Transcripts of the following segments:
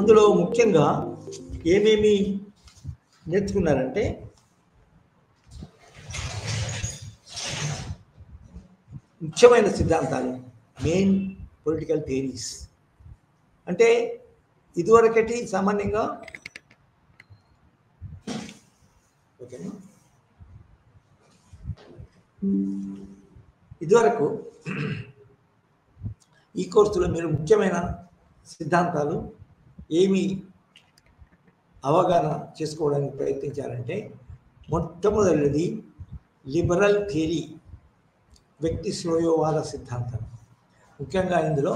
అందులో ముఖ్యంగా ఏమేమి నేర్చుకున్నారంటే ముఖ్యమైన సిద్ధాంతాలు, మెయిన్ పొలిటికల్ థియరీస్. అంటే ఇదివరకటి సామాన్యంగా ఓకేనా, ఇదివరకు ఈ కోర్సులో మీరు ముఖ్యమైన సిద్ధాంతాలు ఏమి అవగాహన చేసుకోవడానికి ప్రయత్నించారంటే, మొట్టమొదటిది లిబరల్ థియరీ, వ్యక్తి శ్రేయోవాద సిద్ధాంతం. ముఖ్యంగా ఇందులో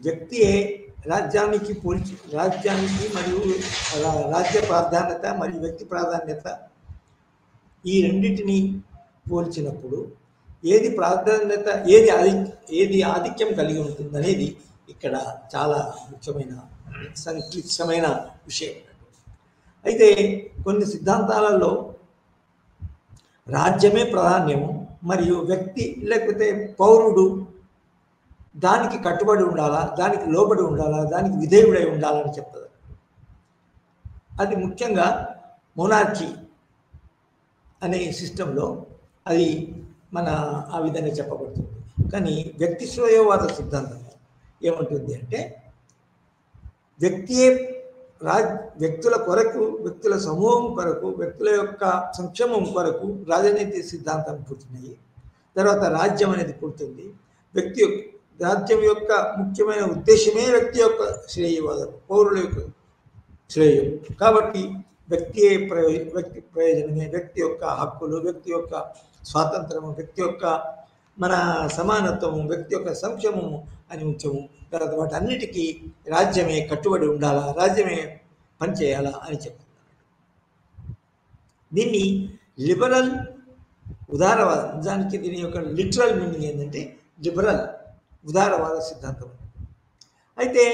వ్యక్తియే రాజ్యానికి మరియు రాజ్య ప్రాధాన్యత మరియు వ్యక్తి ప్రాధాన్యత ఈ రెండింటిని పోల్చినప్పుడు ఏది ప్రాధాన్యత, ఏది ఆధిక్యం కలిగి ఉంటుందనేది ఇక్కడ చాలా ముఖ్యమైన సంక్లిష్టమైన విషయం. అయితే కొన్ని సిద్ధాంతాలలో రాజ్యమే ప్రాధాన్యము మరియు వ్యక్తి లేకపోతే పౌరుడు దానికి కట్టుబడి ఉండాలా, దానికి లోబడి ఉండాలా, దానికి విధేయుడై ఉండాలని చెప్తుంది. అది ముఖ్యంగా మొనార్కీ అనే సిస్టంలో అది మన ఆ విధంగా చెప్పబడుతుంది. కానీ వ్యక్తి శ్రేయోవాద సిద్ధాంతం ఏమంటుంది అంటే, వ్యక్తియే వ్యక్తుల కొరకు, వ్యక్తుల సమూహం కొరకు, వ్యక్తుల యొక్క సంక్షేమం కొరకు రాజనీతి సిద్ధాంతం పుడుతున్నాయి. తర్వాత రాజ్యం అనేది పుడుతుంది. రాజ్యం యొక్క ముఖ్యమైన ఉద్దేశమే వ్యక్తి యొక్క శ్రేయవాదం, పౌరుల యొక్క శ్రేయం. కాబట్టి వ్యక్తి ప్రయోజనమే, వ్యక్తి యొక్క హక్కులు, వ్యక్తి యొక్క స్వాతంత్రము, వ్యక్తి యొక్క మన సమానత్వము, వ్యక్తి యొక్క సంక్షేమము అని ముఖ్యము. తర్వాత వాటన్నిటికీ రాజ్యమే కట్టుబడి ఉండాలా, రాజ్యమే పనిచేయాలా అని చెప్తున్నారు. దీన్ని లిబరల్ ఉదారవాదం, నిజానికి దీని యొక్క లిటరల్ మీనింగ్ ఏంటంటే లిబరల్ ఉదారవాద సిద్ధాంతం. అయితే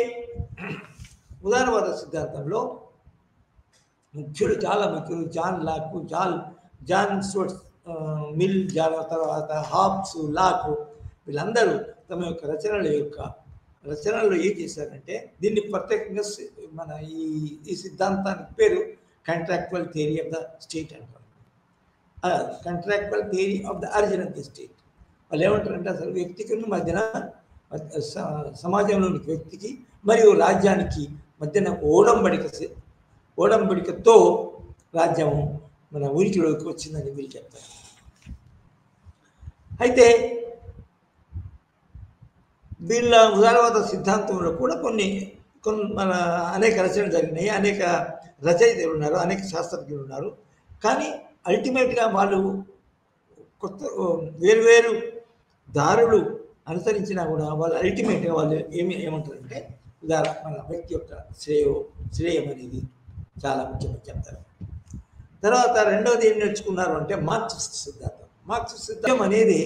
ఉదారవాద సిద్ధాంతంలో చాలా ముఖ్యులు John Locke, John Stuart Mill, తర్వాత హాబ్స్, లాక్, వీళ్ళందరూ తమ యొక్క రచనల్లో ఏం చేశారంటే, దీన్ని ప్రత్యేకంగా మన ఈ సిద్ధాంతానికి పేరు contractual theory of the state అంటారు. Contractual theory of the origin of the state. వాళ్ళు ఏమంటారంటే, అసలు వ్యక్తికి మధ్యన, సమాజంలోని వ్యక్తికి మరియు రాజ్యానికి మధ్యన ఓడంబడికతో రాజ్యము మన ఉనికిలోకి వచ్చిందని వీళ్ళు చెప్తారు. అయితే వీళ్ళ ఉదారవాద సిద్ధాంతంలో కూడా కొన్ని మన అనేక రచనలు జరిగినాయి, అనేక రచయితలు ఉన్నారు, అనేక శాస్త్రజ్ఞులు ఉన్నారు. కానీ అల్టిమేట్గా వాళ్ళు వేరు దారులు అనుసరించినా కూడా వాళ్ళు అల్టిమేట్గా వాళ్ళు ఏమంటారంటే మన వ్యక్తి యొక్క శ్రేయం అనేది చాలా ముఖ్యమని చెప్తారు. తర్వాత రెండవది ఏం నేర్చుకున్నారు అంటే మార్క్సిస్ట్ సిద్ధాంతం. మార్క్సిస్ట్ సిద్ధాంతం అనేది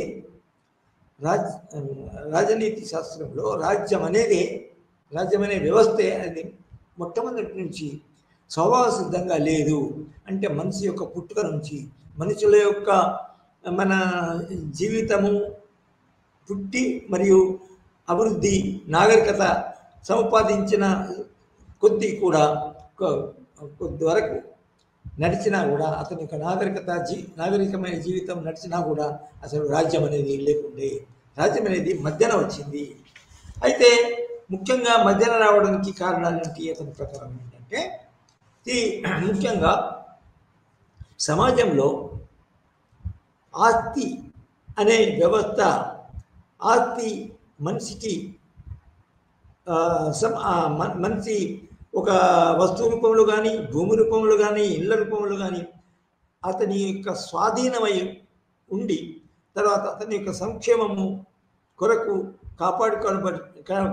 రాజనీతి శాస్త్రంలో రాజ్యం అనే వ్యవస్థే అది మొట్టమొదటి నుంచి స్వభావ సిద్ధంగా లేదు. అంటే మనిషి యొక్క పుట్టుక నుంచి మనుషుల యొక్క మన జీవితము, పుట్టి మరియు అభివృద్ధి, నాగరికత సంపాదించిన కొద్ది కూడా కొద్ది వరకు నడిచినా కూడా, అతని యొక్క నాగరికమైన జీవితం నడిచినా కూడా అసలు రాజ్యం అనేది లేకుండే. రాజ్యం అనేది మధ్యన వచ్చింది. అయితే ముఖ్యంగా మధ్యన రావడానికి కారణాలు ఏంటి అతని ప్రకారం ఏంటంటే, ముఖ్యంగా సమాజంలో ఆస్తి అనే వ్యవస్థ, ఆస్తి మనిషి ఒక వస్తువు రూపంలో కానీ, భూమి రూపంలో కానీ, ఇళ్ళ రూపంలో కానీ అతని యొక్క స్వాధీనమై ఉండి, తర్వాత అతని యొక్క సంక్షేమము కొరకు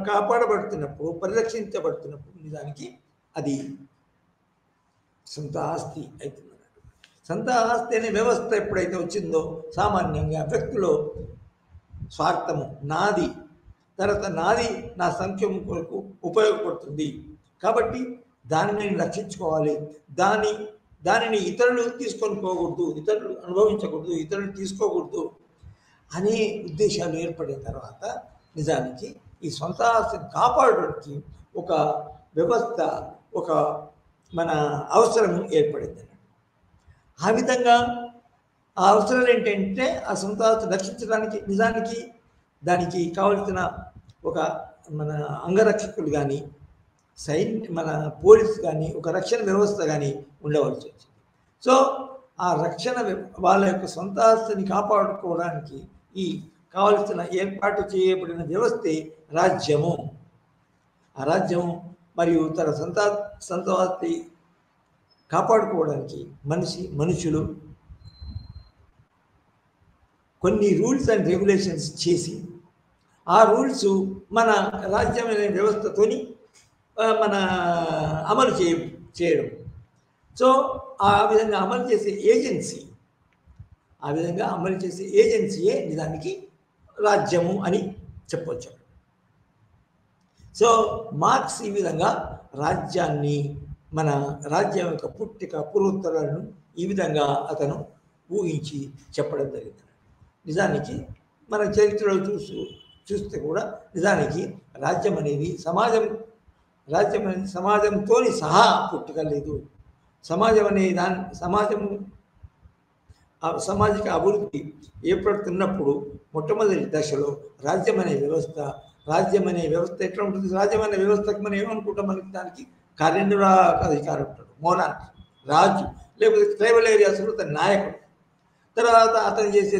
కాపాడబడుతున్నప్పుడు, పరిరక్షించబడుతున్నప్పుడు నిజానికి అది సొంత ఆస్తి అవుతుంది. సొంత ఆస్తి అనే వ్యవస్థ ఎప్పుడైతే వచ్చిందో సామాన్యంగా వ్యక్తిలో స్వార్థము, నాది, తర్వాత నా సంక్షేమం కొరకు ఉపయోగపడుతుంది కాబట్టి దానిని నేను రక్షించుకోవాలి, దానిని ఇతరులు తీసుకొని పోకూడదు, ఇతరులు అనుభవించకూడదు, ఇతరులు తీసుకోకూడదు అనే ఉద్దేశాలు ఏర్పడిన తర్వాత నిజానికి ఈ సొంత ఆస్తిని కాపాడడానికి ఒక వ్యవస్థ ఒక మన అవసరం ఏర్పడింది. ఆ విధంగా ఆ అవసరాలు ఏంటంటే ఆ సొంత రక్షించడానికి నిజానికి దానికి కావలసిన ఒక మన అంగరక్షకులు కానీ మన పోలీసు కానీ ఒక రక్షణ వ్యవస్థ కానీ ఉండవలసి వచ్చింది. సో ఆ రక్షణ వాళ్ళ యొక్క సొంత ఆస్తిని కాపాడుకోవడానికి ఈ కావలసిన ఏర్పాటు చేయబడిన వ్యవస్థే రాజ్యము. ఆ రాజ్యం మరియు తన సొంత ఆస్తి కాపాడుకోవడానికి మనుషులు కొన్ని రూల్స్ అండ్ రెగ్యులేషన్స్ చేసి ఆ రూల్స్ మన రాజ్యం అనే వ్యవస్థతోని మన అమలు చేయడం. సో ఆ విధంగా అమలు చేసే ఏజెన్సీయే నిజానికి రాజ్యము అని చెప్పవచ్చు. సో మార్క్స్ ఈ విధంగా రాజ్యాన్ని మన రాజ్యం యొక్క పుట్టిక పూర్వోత్తరాలను ఈ విధంగా అతను ఊహించి చెప్పడం జరిగింది. నిజానికి మన చరిత్రలో చూస్తే కూడా నిజానికి రాజ్యం అనేది సమాజంతో సహా పుట్టుకలేదు. సమాజం అనే సామాజిక అభివృద్ధి ఏర్పడుతున్నప్పుడు మొట్టమొదటి దశలో రాజ్యం అనే వ్యవస్థ ఎట్లా ఉంటుంది? రాజ్యం అనే వ్యవస్థకు మనం ఏమనుకుంటాం? మనకి దానికి కార్యనిర్వాహక అధికారం ఉంటాడు, మోనార్క్ రాజు, లేకపోతే ట్రైబల్ ఏరియాస్లో అతని నాయకుడు, తర్వాత అతను చేసే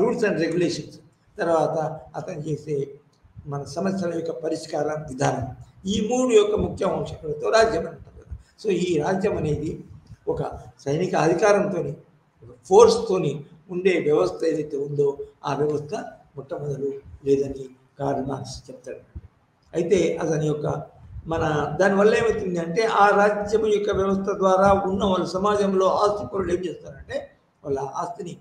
రూల్స్ అండ్ రెగ్యులేషన్స్, తర్వాత అతను చేసే మన సమస్యల యొక్క పరిష్కార విధానం, ఈ మూడు యొక్క ముఖ్య అంశాలతో రాజ్యం అంటారు కదా. సో ఈ రాజ్యం అనేది ఒక సైనిక అధికారంతో ఫోర్స్తోని ఉండే వ్యవస్థ ఏదైతే ఉందో ఆ వ్యవస్థ మొట్టమొదలు లేదని కార్ల్ మార్క్స్ చెప్తాడు. అయితే అతని యొక్క దానివల్ల ఏమవుతుంది అంటే ఆ రాజ్యం యొక్క వ్యవస్థ ద్వారా ఉన్న వాళ్ళ సమాజంలో ఆస్తి పరులు ఏం చేస్తారంటే వాళ్ళ ఆస్తిని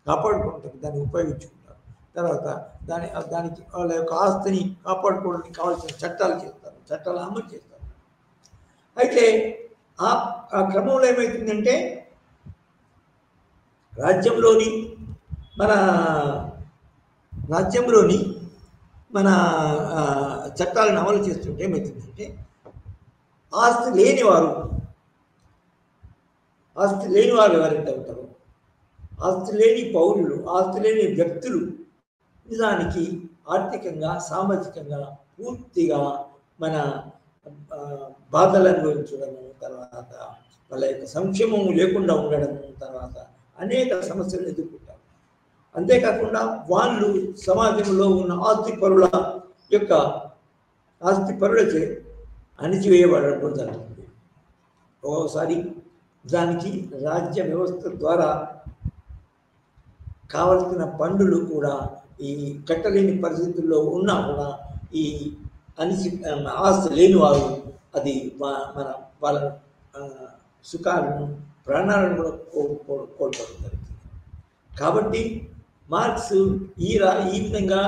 కాపాడుకుంటారు, దాన్ని ఉపయోగించుకుంటారు. తర్వాత దానికి వాళ్ళ యొక్క ఆస్తిని కాపాడుకోవడానికి కావాల్సిన చట్టాలు చేస్తారు, చట్టాలు అమలు చేస్తారు. అయితే ఆ క్రమంలో ఏమవుతుందంటే రాజ్యంలోని మన చట్టాలను అమలు చేస్తుంటే ఏమవుతుందంటే ఆస్తి లేని వారు ఎవరైతే ఉంటారో, ఆస్తి లేని పౌరులు, ఆస్తి లేని వ్యక్తులు నిజానికి ఆర్థికంగా సామాజికంగా పూర్తిగా మన బాధలు అనుభవించడము, తర్వాత వాళ్ళ యొక్క సంక్షేమము లేకుండా ఉండడము, తర్వాత అనేక సమస్యలు ఎదుర్కొంటారు. అంతేకాకుండా వాళ్ళు సమాజంలో ఉన్న ఆస్తి పరులచే అణిచివేయబడడం జరుగుతుంది. ఒక్కోసారి దానికి రాజ్య వ్యవస్థ ద్వారా కావలసిన పన్నులు కూడా ఈ కట్టలేని పరిస్థితుల్లో ఉన్నా కూడా ఈ ఆస్తి లేని వారు అది వాళ్ళ సుఖాలను ప్రాణాలను కూడా కోల్పోవడం జరుగుతుంది. కాబట్టి మార్క్స్ ఈ విధంగా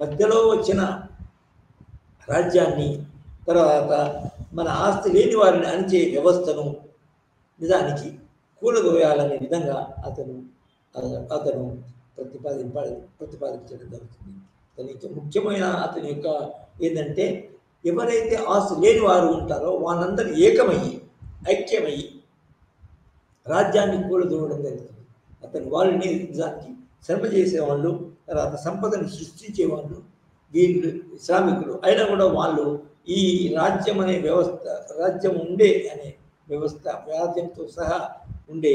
మధ్యలో వచ్చిన రాజ్యాన్ని, తర్వాత మన ఆస్తి లేని వారిని అణిచే వ్యవస్థను నిజానికి కూలదోయాలనే విధంగా అతను ప్రతిపాదించడం జరుగుతుంది. దానికి ముఖ్యమైన అతని యొక్క ఏంటంటే ఎవరైతే ఆస్తి లేని వారు ఉంటారో వాళ్ళందరూ ఐక్యమయ్యి రాజ్యాన్ని కూలదోవడం జరుగుతుంది. వాళ్ళని నిజానికి శ్రమ చేసేవాళ్ళు, తర్వాత సంపదను సృష్టించేవాళ్ళు వీళ్ళు శ్రామికులు అయినా కూడా వాళ్ళు ఈ రాజ్యం అనే రాజ్యం ఉండే అనే వ్యవస్థ, రాజ్యంతో సహా ఉండే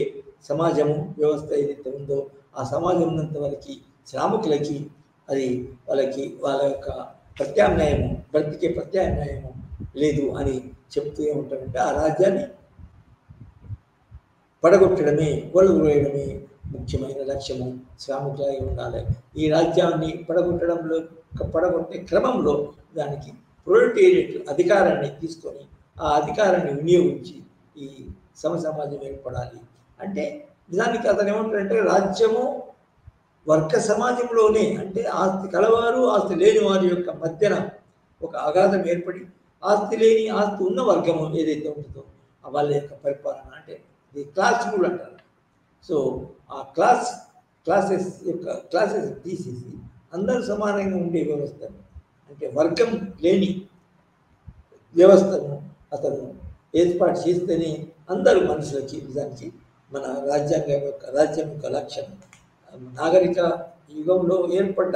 సమాజము వ్యవస్థ ఏదైతే ఉందో ఆ సమాజం ఉన్నంత వరకు శ్రామికులకి అది వాళ్ళ యొక్క బ్రతికే ప్రత్యామ్నాయము లేదు అని చెప్తూ ఏముంటారంటే ఆ రాజ్యాన్ని పడగొట్టడమే, కూలదోయడమే ముఖ్యమైన లక్ష్యము శ్రామికులై ఉండాలి. ఈ రాజ్యాన్ని పడగొట్టే క్రమంలో దానికి ప్రొలెటేరియట్ అధికారాన్ని తీసుకొని ఆ అధికారాన్ని వినియోగించి ఈ సమాజం ఏర్పడాలి. అంటే నిజానికి అతను ఏమంటారంటే రాజ్యము వర్గ సమాజంలోనే, అంటే ఆస్తి కలవారు ఆస్తి లేని వారి యొక్క మధ్యన ఒక అగాధం ఏర్పడి ఆస్తి ఉన్న వర్గము ఏదైతే ఉంటుందో వాళ్ళ యొక్క పరిపాలన, అంటే ఇది క్లాస్ రూల్ అంటారు. సో ఆ క్లాసెస్ తీసేసి అందరూ సమానంగా ఉండే వ్యవస్థ, అంటే వర్గం లేని వ్యవస్థను అతను ఏర్పాటు చేస్తేనే అందరూ మనుషులకి నిజానికి మన రాజ్యం యొక్క లక్ష్యం నాగరిక యుగంలో ఏర్పడ్డ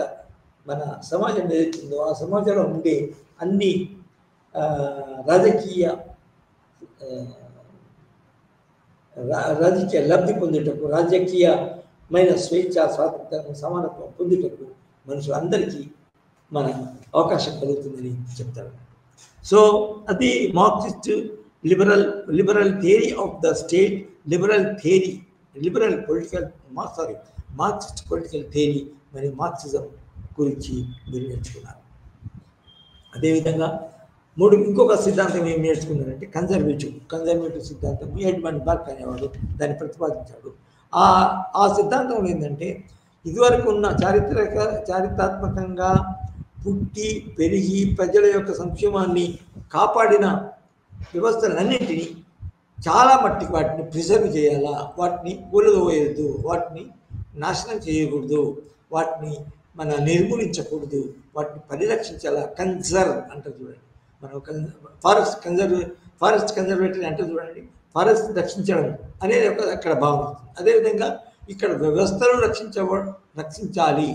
మన సమాజం ఏదైతుందో ఆ సమాజంలో ఉండే అన్ని రాజకీయ లబ్ధి పొందేటకు రాజకీయమైన స్వేచ్ఛ స్వాతంత్రం సమానత్వం పొందేటకు మనుషులందరికీ మన అవకాశం కలుగుతుందని చెప్తారు. సో అది Marxist liberal theory of the state, Marxist political theory మరియు మార్క్సిజం గురించి మీరు నేర్చుకున్నారు. అదేవిధంగా ఇంకొక సిద్ధాంతం ఏం నేర్చుకున్నారంటే కన్జర్వేటివ్ సిద్ధాంతం. ఎడ్మండ్ బర్క్ అనేవాడు దాన్ని ప్రతిపాదించాడు. ఆ సిద్ధాంతంలో ఏంటంటే ఇదివరకు ఉన్న చారిత్రాత్మకంగా పుట్టి పెరిగి ప్రజల యొక్క సంక్షేమాన్ని కాపాడిన వ్యవస్థలన్నింటినీ చాలా మట్టికి వాటిని ప్రిజర్వ్ చేయాలా, వాటిని కూలదోయద్దు, వాటిని నాశనం చేయకూడదు, వాటిని నిర్మూలించకూడదు, వాటిని పరిరక్షించాలా. కన్జర్వ్ అంటారు చూడండి, మనం ఫారెస్ట్ కన్జర్వేటరీ అంటే చూడండి, ఫారెస్ట్ రక్షించడం అనేది అక్కడ భావన. అదేవిధంగా ఇక్కడ వ్యవస్థను రక్షించాలి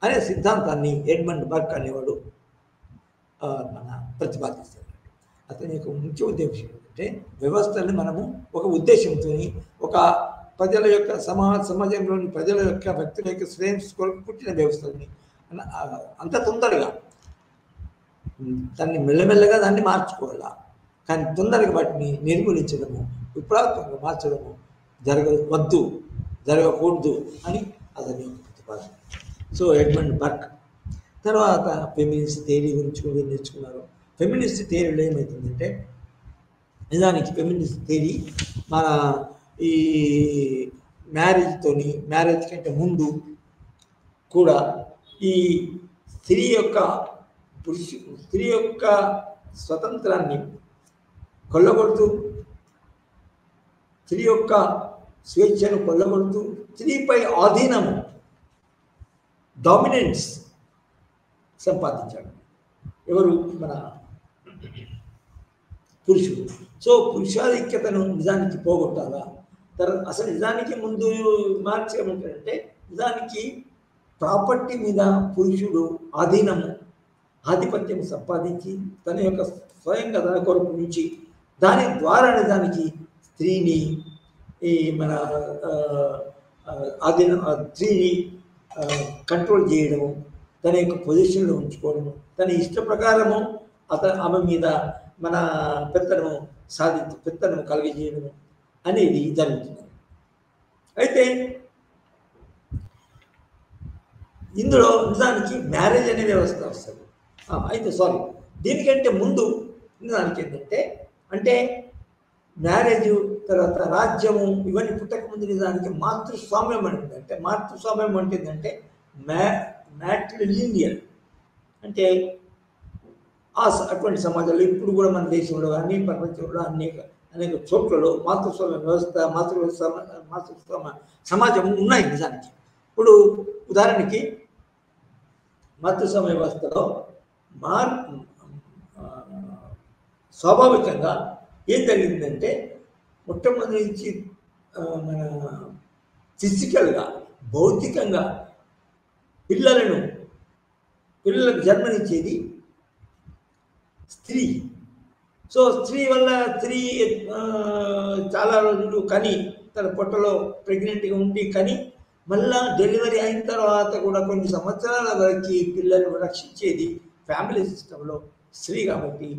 అనే సిద్ధాంతాన్ని ఎడ్మండ్ బర్క్ అనేవాడు ప్రతిపాదిస్తాడు. అతని యొక్క ముఖ్య ఉద్దేశం ఏంటంటే వ్యవస్థని మనము ఒక ఉద్దేశంతో ఒక ప్రజల యొక్క సమాజంలోని ప్రజల యొక్క వ్యక్తుల యొక్క శ్రేయస్సు కొరకు పుట్టిన వ్యవస్థని అంత తొందరగా దాన్ని మెల్లమెల్లగా దాన్ని మార్చుకోవాలా, కానీ తొందరగా వాటిని నిర్మూలించడము, విప్లవాత్మకంగా మార్చడము జరగకూడదు అని అతని యొక్క ప్రతిపాదన. So Edmund Burke. తర్వాత ఫెమినిస్ట్ థియరీ గురించి కూడా నేర్చుకున్నారు. ఫెమినిస్ట్ థియరీలో ఏమవుతుందంటే నిజానికి ఫెమినిస్ట్ థియరీ మన ఈ మ్యారేజ్ కంటే ముందు కూడా ఈ స్త్రీ యొక్క స్వతంత్రాన్ని కొల్లగొడుతూ, స్త్రీ యొక్క స్వేచ్ఛను కొల్లగొడుతూ, స్త్రీపై ఆధీనము డామినెన్స్ సంపాదించాడు. ఎవరు? మన పురుషుడు. సో పురుషాధిక్యతను నిజానికి పోగొట్టాలా. అసలు నిజానికి ముందు మార్క్స్ ఏమంటాడంటే నిజానికి ప్రాపర్టీ మీద పురుషుడు ఆధిపత్యం సంపాదించి తన యొక్క స్వయంగా తన కొరకు నుంచి దాని ద్వారా నిజానికి స్త్రీని స్త్రీని కంట్రోల్ చేయడము, తన యొక్క పొజిషన్లో ఉంచుకోవడము, తన ఇష్ట ప్రకారము ఆమె మీద పెత్తనము కలిగజేయడము అనేది జరుగుతుంది. అయితే ఇందులో నిజానికి మ్యారేజ్ అనే వ్యవస్థ వస్తుంది. అయితే దీనికంటే ముందు నిజానికి ఏంటంటే మ్యారేజ్ తర్వాత రాజ్యము ఇవన్నీ పుట్టకముందు నిజానికి మాతృస్వామ్యం అంటే మాతృస్వామ్యం అంటే ఏంటంటే మ్యాట్రిలినియల్ అంటే అటువంటి సమాజంలో ఇప్పుడు కూడా మన దేశంలో కానీ ప్రపంచంలో అనేక చోట్లలో మాతృస్వామ్య వ్యవస్థ మాతృస్వామ్య సమాజం ఉన్నాయి. నిజానికి ఇప్పుడు ఉదాహరణకి మాతృస్వామ్య వ్యవస్థలో స్వాభావికంగా ఏం జరిగిందంటే మొట్టమొదటి నుంచి మన ఫిజికల్గా భౌతికంగా పిల్లలకు జన్మనిచ్చేది స్త్రీ. సో స్త్రీ వల్ల చాలా రోజులు కని తన పొట్టలో ప్రెగ్నెంట్గా ఉండి కని మళ్ళా డెలివరీ అయిన తర్వాత కూడా కొన్ని సంవత్సరాల వరకు పిల్లలను రక్షించేది ఫ్యామిలీ సిస్టంలో స్త్రీ. కాబట్టి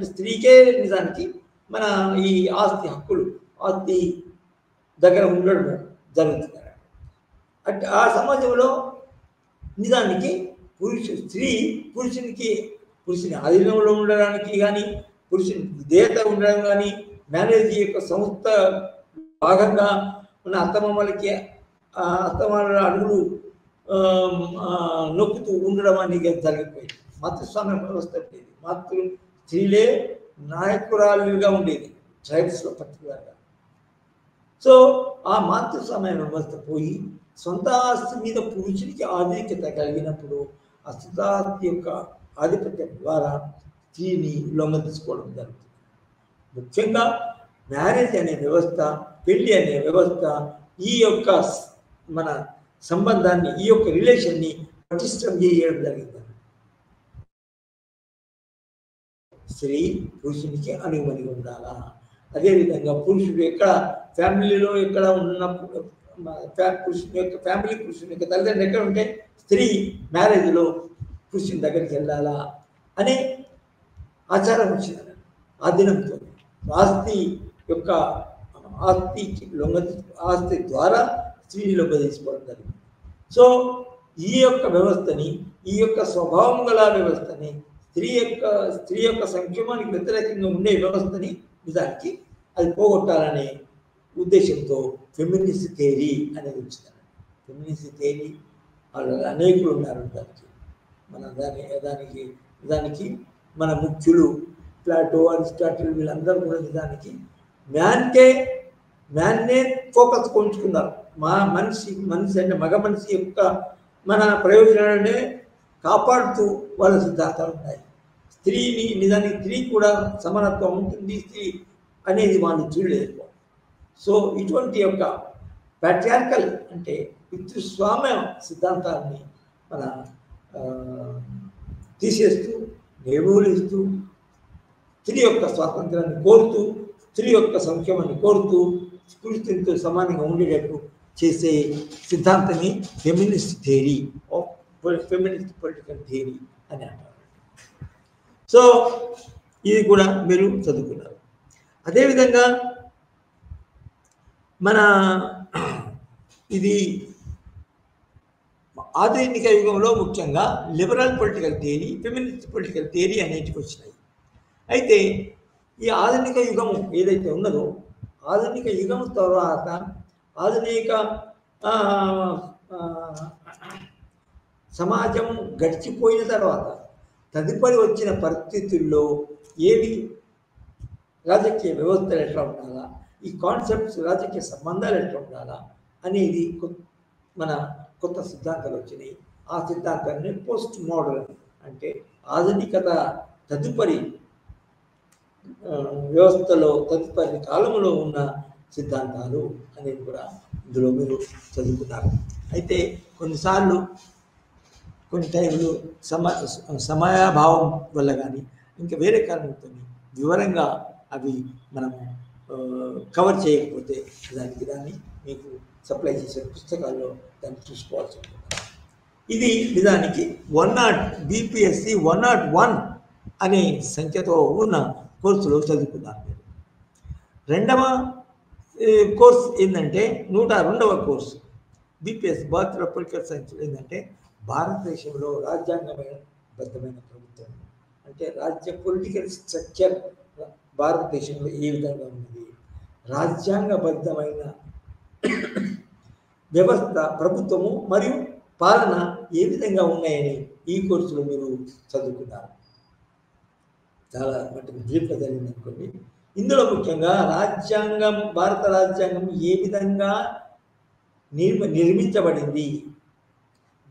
స్త్రీకే నిజానికి మన ఈ ఆస్తి దగ్గర ఉండడం జరుగుతుంది. అంటే ఆ సమాజంలో నిజానికి పురుషుని ఆధీనంలో ఉండడానికి కానీ పురుషుని విధేయత ఉండడం కానీ మ్యారేజ్ యొక్క సంస్థ భాగంగా ఉన్న అత్తమామలకి అత్తమామల అడుగులు నొక్కుతూ ఉండడం అనేది జరిగిపోయింది. మాతృస్వామ్య వ్యవస్థ ఉండేది. స్త్రీలే నాయకురాలుగా ఉండేది ట్రైబ్స్లో పర్టికులర్గా. సో ఆ మాతృస్వామ్య వ్యవస్థ పోయి సొంత ఆస్తి మీద పురుషునికి ఆధిక్యత కలిగినప్పుడు ఆ సొంత ఆస్తి యొక్క ఆధిపత్యం ద్వారా స్త్రీని లొంగదీసుకోవడం జరుగుతుంది. ముఖ్యంగా మ్యారేజ్ అనే వ్యవస్థ, పెళ్లి అనే వ్యవస్థ ఈ యొక్క మన సంబంధాన్ని, ఈ యొక్క రిలేషన్ని పటిష్టం చేయడం జరిగింది. స్త్రీ పురుషునికి అనుమతి ఉండాలా. అదేవిధంగా పురుషుడు ఎక్కడ ఫ్యామిలీలో ఎక్కడ ఉన్నప్పుడు పురుషుని యొక్క ఫ్యామిలీ, పురుషుని యొక్క తల్లిదండ్రులు ఎక్కడ ఉంటే స్త్రీ మ్యారేజ్లో పురుషుని దగ్గరికి వెళ్ళాలా అనే ఆచారం వచ్చింది. ఆ దినంతో ఆస్తి ద్వారా స్త్రీని లొంగదీసుకోవడం జరిగింది. సో ఈ యొక్క వ్యవస్థని, ఈ యొక్క స్వభావం గల వ్యవస్థని, స్త్రీ యొక్క సంక్షేమానికి వ్యతిరేకంగా ఉండే వ్యవస్థని నిజానికి అది పోగొట్టాలనే ఉద్దేశంతో ఫెమినిస్ట్ థియరీ అనేది వచ్చింది. ఫెమినిస్ట్ థియరీ అనేకులు ఉన్నారు. దానికి మన ముఖ్యులు ప్లాటో, అరిస్టాటిల్ వీళ్ళందరూ కూడా నిజానికి మ్యాన్నే ఫోకస్ కొంచుకున్నారు. మనిషి అంటే మగ మనిషి యొక్క మన ప్రయోజనాలనే కాపాడుతూ వాళ్ళ సిద్ధాంతాలు ఉన్నాయి. స్త్రీని నిజానికి స్త్రీ కూడా సమానత్వం ఉంటుంది స్త్రీ అనేది వాళ్ళు చూడలేదు. సో ఇటువంటి యొక్క ప్యాట్రియార్కల్ అంటే పితృస్వామ్య సిద్ధాంతాన్ని మన తీసేస్తూ, నిర్మూలిస్తూ, స్త్రీ యొక్క స్వాతంత్రాన్ని కోరుతూ, స్త్రీ యొక్క సంక్షేమాన్ని కోరుతూ, పురుషునితో సమానంగా ఉండేటట్టు చేసే సిద్ధాంతాన్ని feminist theory of feminist political theory అని అంటారు. సో ఇది కూడా మీరు చదువుకున్నారు. అదేవిధంగా మన ఇది ఆధునిక యుగంలో ముఖ్యంగా liberal political theory, feminist political theory అనేటివి వచ్చినాయి. అయితే ఈ ఆధునిక యుగము ఏదైతే ఉన్నదో, ఆధునిక యుగం తర్వాత ఆధునిక సమాజం గడిచిపోయిన తర్వాత తదుపరి వచ్చిన పరిస్థితుల్లో ఏవి రాజకీయ వ్యవస్థలు ఎట్లా ఉండాలా, ఈ కాన్సెప్ట్స్ రాజకీయ సంబంధాలు ఎట్లా ఉండాలా అనేది మన కొత్త సిద్ధాంతాలు వచ్చినాయి. ఆ సిద్ధాంతాన్ని పోస్ట్ మోడర్న్ అంటే ఆధునికత తదుపరి వ్యవస్థలో తదుపరి కాలంలో ఉన్న సిద్ధాంతాలు అనేది కూడా ఇందులో మీరు చదువుకున్నారు. అయితే కొన్నిసార్లు కొన్ని టైంలో సమయాభావం వల్ల కానీ ఇంకా వేరే కారణంతో వివరంగా అవి మనం కవర్ చేయకపోతే దాన్ని మీకు సప్లై చేసే పుస్తకాల్లో దాన్ని చూసుకోవాల్సి ఉంటుంది. ఇది నిజానికి 101 BPSC 101 అనే సంఖ్యతో ఉన్న కోర్సులో చదువుకున్నారు మీరు. రెండవ కోర్స్ ఏంటంటే 102వ course BPSC bachelor of political science ఏంటంటే భారతదేశంలో రాజ్యాంగబద్ధమైన ప్రభుత్వం అంటే రాజ్య పొలిటికల్ స్ట్రక్చర్ భారతదేశంలో ఏ విధంగా ఉన్నది, రాజ్యాంగబద్ధమైన వ్యవస్థ, ప్రభుత్వము మరియు పాలన ఏ విధంగా ఉన్నాయని ఈ కోర్సులో మీరు చదువుకున్నారు. చాలా మటుకు డీప్గా జరిగింది అనుకోండి. ఇందులో ముఖ్యంగా భారత రాజ్యాంగం ఏ విధంగా నిర్మించబడింది,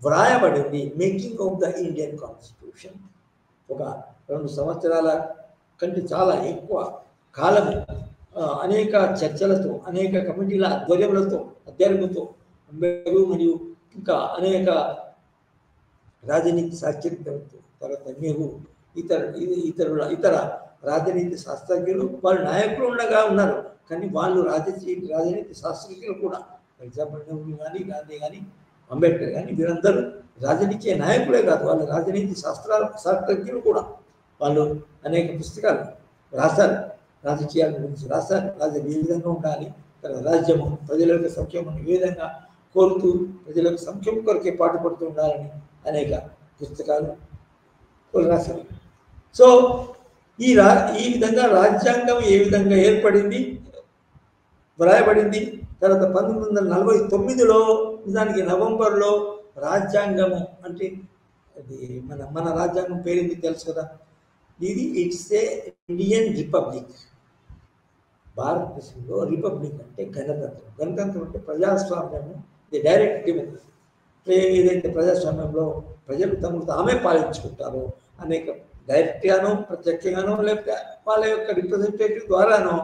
వ్రాయబడింది, making of the Indian constitution ఒక 2 సంవత్సరాల కంటే చాలా ఎక్కువ కాలం అనేక చర్చలతో, అనేక కమిటీల అధ్యయనంతో మరియు ఇంకా అనేక రాజనీతి సాక్షరతలతో, తర్వాత నెహ్రూ ఇతర రాజనీతి శాస్త్రజ్ఞులు వాళ్ళు నాయకులు ఉన్నారు. కానీ వాళ్ళు రాజనీతి శాస్త్రజ్ఞులు కూడా, ఫర్ ఎగ్జాంపుల్ నెహ్రూ కానీ, గాంధీ కానీ, అంబేద్కర్ కానీ వీరందరూ రాజకీయ నాయకులే కాదు, వాళ్ళు రాజనీతి శాస్త్రజ్ఞులు కూడా. వాళ్ళు అనేక పుస్తకాలు రాశారు, రాజకీయాల గురించి రాశారు. రాజ్యం ఏ విధంగా ఉండాలి, రాజ్యము ప్రజల యొక్క సంక్షేమం ఏ విధంగా కోరుతూ ప్రజల యొక్క సంక్షేమం కొరకే పాటుపడుతూ ఉండాలని అనేక పుస్తకాలు రాశారు. సో ఈ విధంగా రాజ్యాంగం ఏ విధంగా ఏర్పడింది, వ్రాయబడింది. తర్వాత 1949లో నిజానికి నవంబర్లో రాజ్యాంగము అంటే అది మన రాజ్యాంగం పేరుంది తెలుసు కదా, ఇది ఇట్స్ ఏ ఇండియన్ రిపబ్లిక్. భారతదేశంలో రిపబ్లిక్ అంటే గణతంత్రం, గణతంత్రం అంటే ప్రజాస్వామ్యము, ది డైరెక్ట్ డెమోక్రసీ. ఏదైతే ప్రజాస్వామ్యంలో ప్రజలు తమను తామే పాలించుకుంటారో అనేక డైరెక్ట్గానో ప్రత్యక్షంగానో లేకపోతే వాళ్ళ యొక్క రిప్రజెంటేటివ్ ద్వారానో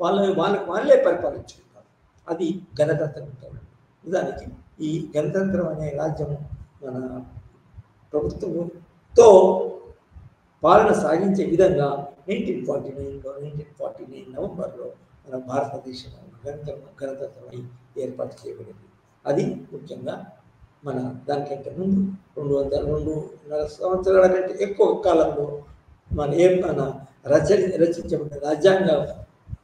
వాళ్ళే పరిపాలించుకుంటారు. అది గణతంత్రం ఉంటారు. నిజానికి ఈ గణతంత్రం అనే రాజ్యము మన ప్రభుత్వంతో పాలన సాగించే విధంగా 1949 నవంబర్లో మన భారతదేశం గణతంత్రమై ఏర్పాటు చేయబడింది. అది ముఖ్యంగా మన దానికంటే ముందు 200-2.5 సంవత్సరాల కంటే ఎక్కువ కాలంలో మన రచించబడిన రాజ్యాంగ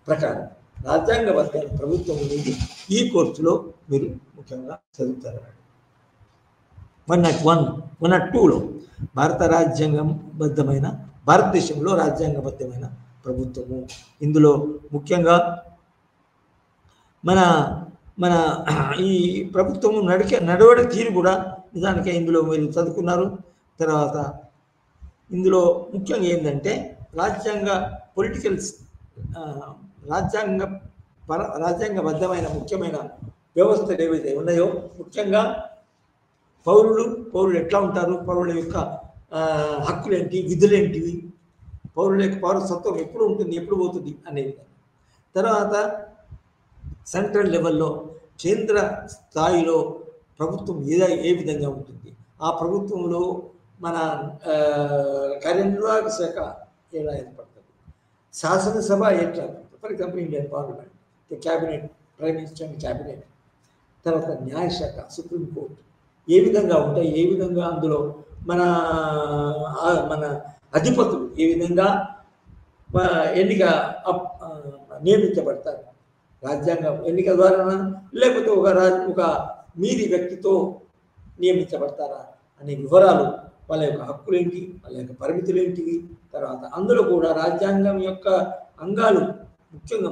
ప్రకారం రాజ్యాంగబద్ధమైన ప్రభుత్వం అనేది ఈ కోర్సులో మీరు ముఖ్యంగా చదువుతారు. 102లో భారతదేశంలో రాజ్యాంగబద్ధమైన ప్రభుత్వము. ఇందులో ముఖ్యంగా మన మన ఈ ప్రభుత్వము నడవడి తీరు కూడా నిజానికి ఇందులో మీరు చదువుకున్నారు. తర్వాత ఇందులో ముఖ్యంగా ఏంటంటే రాజ్యాంగబద్ధమైన ముఖ్యమైన వ్యవస్థలు ఏవైతే ఉన్నాయో, ముఖ్యంగా పౌరులు ఎట్లా ఉంటారు, పౌరుల యొక్క హక్కులు ఏంటి, విధులు ఏంటివి, పౌరుల యొక్క పౌరసత్వం ఎప్పుడు ఉంటుంది, ఎప్పుడు పోతుంది అనేది. తర్వాత సెంట్రల్ లెవెల్లో కేంద్ర స్థాయిలో ప్రభుత్వం ఏ విధంగా ఉంటుంది, ఆ ప్రభుత్వంలో మన కార్యనిర్వాహక శాఖ ఎలా ఏర్పడుతుంది, శాసనసభ ఎట్లా, for example Indian parliament, cabinet, prime minister cabinet, తర్వాత న్యాయశాఖ, సుప్రీంకోర్టు ఏ విధంగా ఉంటాయి, ఏ విధంగా అందులో మన అధిపతులు ఏ విధంగా నియమించబడతారు, రాజ్యాంగం ఎన్నిక ద్వారా లేకపోతే ఒక మీది వ్యక్తితో నియమించబడతారా అనే వివరాలు, వాళ్ళ యొక్క హక్కులేంటి, వాళ్ళ యొక్క పరిమితులు ఏంటివి, తర్వాత అందులో కూడా రాజ్యాంగం యొక్క అంగాలు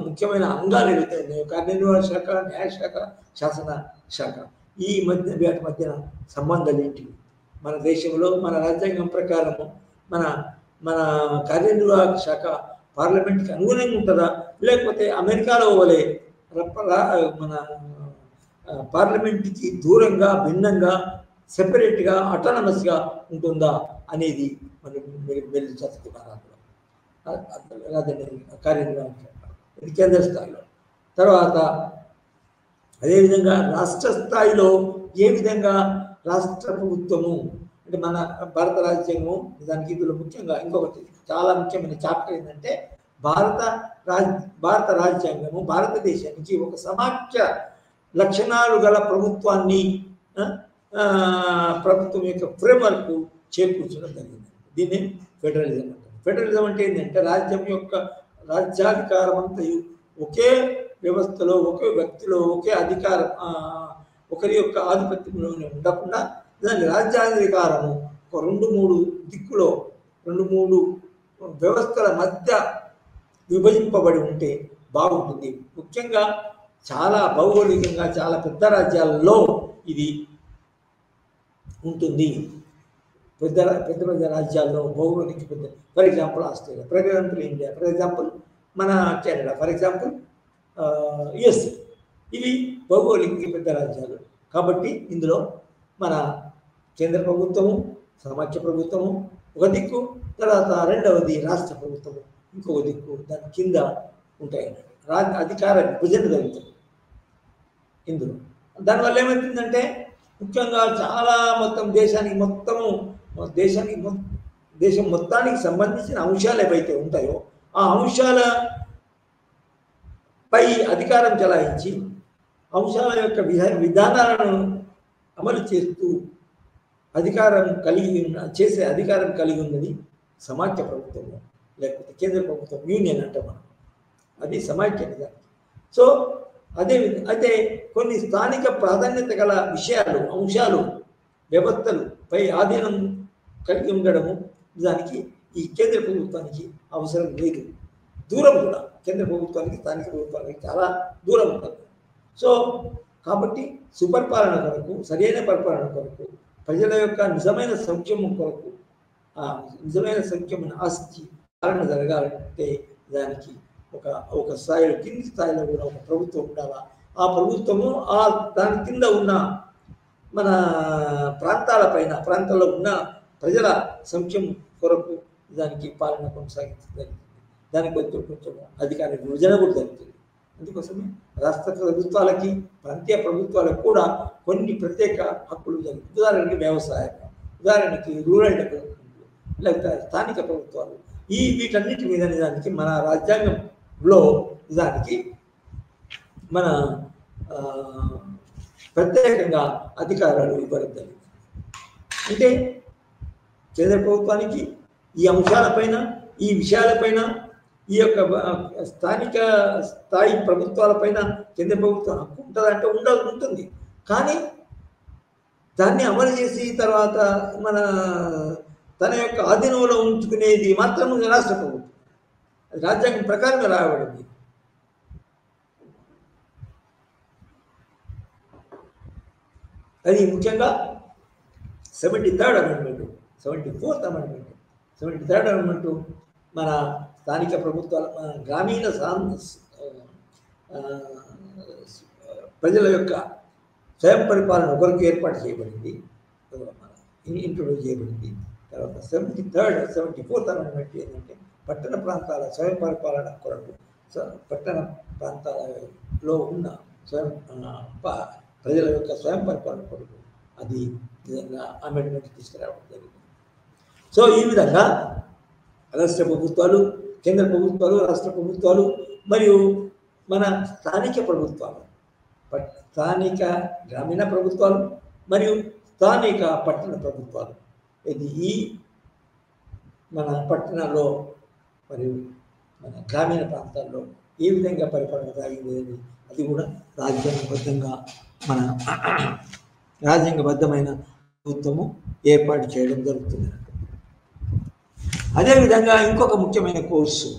ముఖ్యమైన అంగాలు ఏవైతే ఉన్నాయో, కార్యనిర్వాహక శాఖ, న్యాయశాఖ, శాసన శాఖ, వాటి మధ్యన సంబంధాలు ఏంటివి, మన దేశంలో మన రాజ్యాంగం ప్రకారము మన కార్యనిర్వాహక శాఖ పార్లమెంట్కి అనుగుణంగా ఉంటుందా, లేకపోతే అమెరికాలో వలె మన పార్లమెంట్కి దూరంగా, భిన్నంగా, సెపరేట్గా, అటానమస్గా ఉంటుందా అనేది మీరు చదువుతున్నారు. కార్యనిర్వాహక శాఖ ఇది కేంద్ర స్థాయిలో. తర్వాత అదేవిధంగా రాష్ట్ర స్థాయిలో ఏ విధంగా రాష్ట్ర ప్రభుత్వము అంటే మన భారత రాజ్యాంగము, దానికి ఇందులో ముఖ్యంగా ఇంకొకటి చాలా ముఖ్యమైన చాప్టర్ ఏంటంటే భారత రాజ్యాంగము భారతదేశానికి ఒక సమాఖ్య లక్షణాలు గల ప్రభుత్వం యొక్క ఫ్రేమ్వర్క్ చేకూర్చడం జరిగింది. దీన్ని ఫెడరలిజం అంటారు. ఫెడరలిజం అంటే ఏంటంటే రాజ్యం యొక్క రాజ్యాధికారం అంతయు ఒకే వ్యవస్థలో, ఒకే వ్యక్తిలో, ఒకే అధికారం, ఒకరి యొక్క ఆధిపత్యంలోనే ఉండకుండా దాని రాజ్యాధికారము ఒక 2-3 దిక్కులో 2-3 వ్యవస్థల మధ్య విభజింపబడి ఉంటే బాగుంటుంది. ముఖ్యంగా చాలా భౌగోళికంగా చాలా పెద్ద రాజ్యాలలో ఇది ఉంటుంది. పెద్ద రాజ్యాల్లో భౌగోళిక పెద్ద, for example Australia, for example India, for example మన కెనడా, ఫర్ ఎగ్జాంపుల్ యుఎస్ఏ, ఇవి భౌగోళిక పెద్ద రాజ్యాలు. కాబట్టి ఇందులో మన కేంద్ర ప్రభుత్వము, సమాఖ్య ప్రభుత్వము ఒక దిక్కు, తర్వాత రెండవది రాష్ట్ర ప్రభుత్వము ఇంకొక దిక్కు, దాని కింద ఉంటాయి. అధికార విభజన జరుగుతుంది ఇందులో. దానివల్ల ఏమవుతుందంటే ముఖ్యంగా చాలా దేశం మొత్తానికి సంబంధించిన అంశాలు ఏవైతే ఉంటాయో ఆ అంశాలపై అధికారం చెలాయించి అంశాల యొక్క విధానాలను అమలు చేస్తూ అధికారం కలిగి ఉన్నది సమాఖ్య ప్రభుత్వము, లేకపోతే కేంద్ర ప్రభుత్వం, యూనియన్ అంటాం మనం, అది సమాఖ్య నిజానికి. సో అయితే కొన్ని స్థానిక ప్రాధాన్యత గల విషయాలు, అంశాలు, వ్యవస్థలు పై ఆధీనం కలిగి ఉండడము నిజానికి ఈ కేంద్ర ప్రభుత్వానికి అవసరం లేదు. దూరం కూడా కేంద్ర ప్రభుత్వానికి, స్థానిక ప్రభుత్వానికి చాలా దూరం ఉంటుంది. సో కాబట్టి సుపరిపాలన కొరకు, సరైన పరిపాలన కొరకు, ప్రజల యొక్క నిజమైన సంక్షేమం కొరకు, నిజమైన సంక్షేమమైన ఆస్తి పాలన జరగాలంటే దానికి ఒక స్థాయిలో, కింది స్థాయిలో కూడా ఒక ప్రభుత్వం ఉండాలా. ఆ ప్రభుత్వము దాని కింద ఉన్న మన ప్రాంతాల్లో ఉన్న ప్రజల సంక్షేమం కొరకు దానికి పాలన కొనసాగించడం దానికి కొంచెం అధికార విభజన కూడా జరుగుతుంది. అందుకోసమే రాష్ట్ర ప్రభుత్వాలకి ప్రాంతీయ ప్రభుత్వాలకు కూడా కొన్ని ప్రత్యేక హక్కులు జరుగుతాయి. ఉదాహరణకి వ్యవసాయం, ఉదాహరణకి రూరల్ డెవలప్మెంట్, లేకపోతే స్థానిక ప్రభుత్వాలు, వీటన్నిటి మీద నిజానికి మన రాజ్యాంగంలో నిజానికి మన ప్రత్యేకంగా అధికారాలు ఇవ్వడం జరిగింది. అంటే కేంద్ర ప్రభుత్వానికి ఈ అంశాలపైన, ఈ విషయాలపైన, ఈ యొక్క స్థానిక స్థాయి ప్రభుత్వాలపైన కేంద్ర ప్రభుత్వం హక్కు ఉంటుందంటే ఉంటుంది. కానీ దాన్ని అమలు చేసి తర్వాత తన యొక్క ఆధీనంలో ఉంచుకునేది మాత్రం రాష్ట్ర ప్రభుత్వం. అది రాజ్యాంగం ప్రకారంగా రాయబడింది. అది ముఖ్యంగా 73rd amendment, 74th amendment, 73rd amendment మన స్థానిక ప్రభుత్వాల గ్రామీణ ప్రజల యొక్క స్వయం పరిపాలన కొరకు ఏర్పాటు చేయబడింది, ఇంట్రొడ్యూస్ చేయబడింది. తర్వాత 74th అమెండ్మెంట్ ఏంటంటే పట్టణ ప్రాంతాల స్వయం పరిపాలన కొరకు, పట్టణ ప్రాంతాలలో ఉన్న ప్రజల యొక్క స్వయం పరిపాలన కొరకు అది విధంగా అమెండ్మెంట్ తీసుకురావడం జరిగింది. సో ఈ విధంగా రాష్ట్ర ప్రభుత్వాలు, కేంద్ర ప్రభుత్వాలు, రాష్ట్ర ప్రభుత్వాలు మరియు మన స్థానిక ప్రభుత్వాలు, స్థానిక గ్రామీణ ప్రభుత్వాలు మరియు స్థానిక పట్టణ ప్రభుత్వాలు, ఇది ఈ మన పట్టణాల్లో మరియు మన గ్రామీణ ప్రాంతాల్లో ఏ విధంగా పరిపాలన సాగింది అది కూడా రాజ్యాంగబద్ధమైన ప్రభుత్వము ఏర్పాటు చేయడం జరుగుతుంది. అదేవిధంగా ఇంకొక ముఖ్యమైన కోర్సు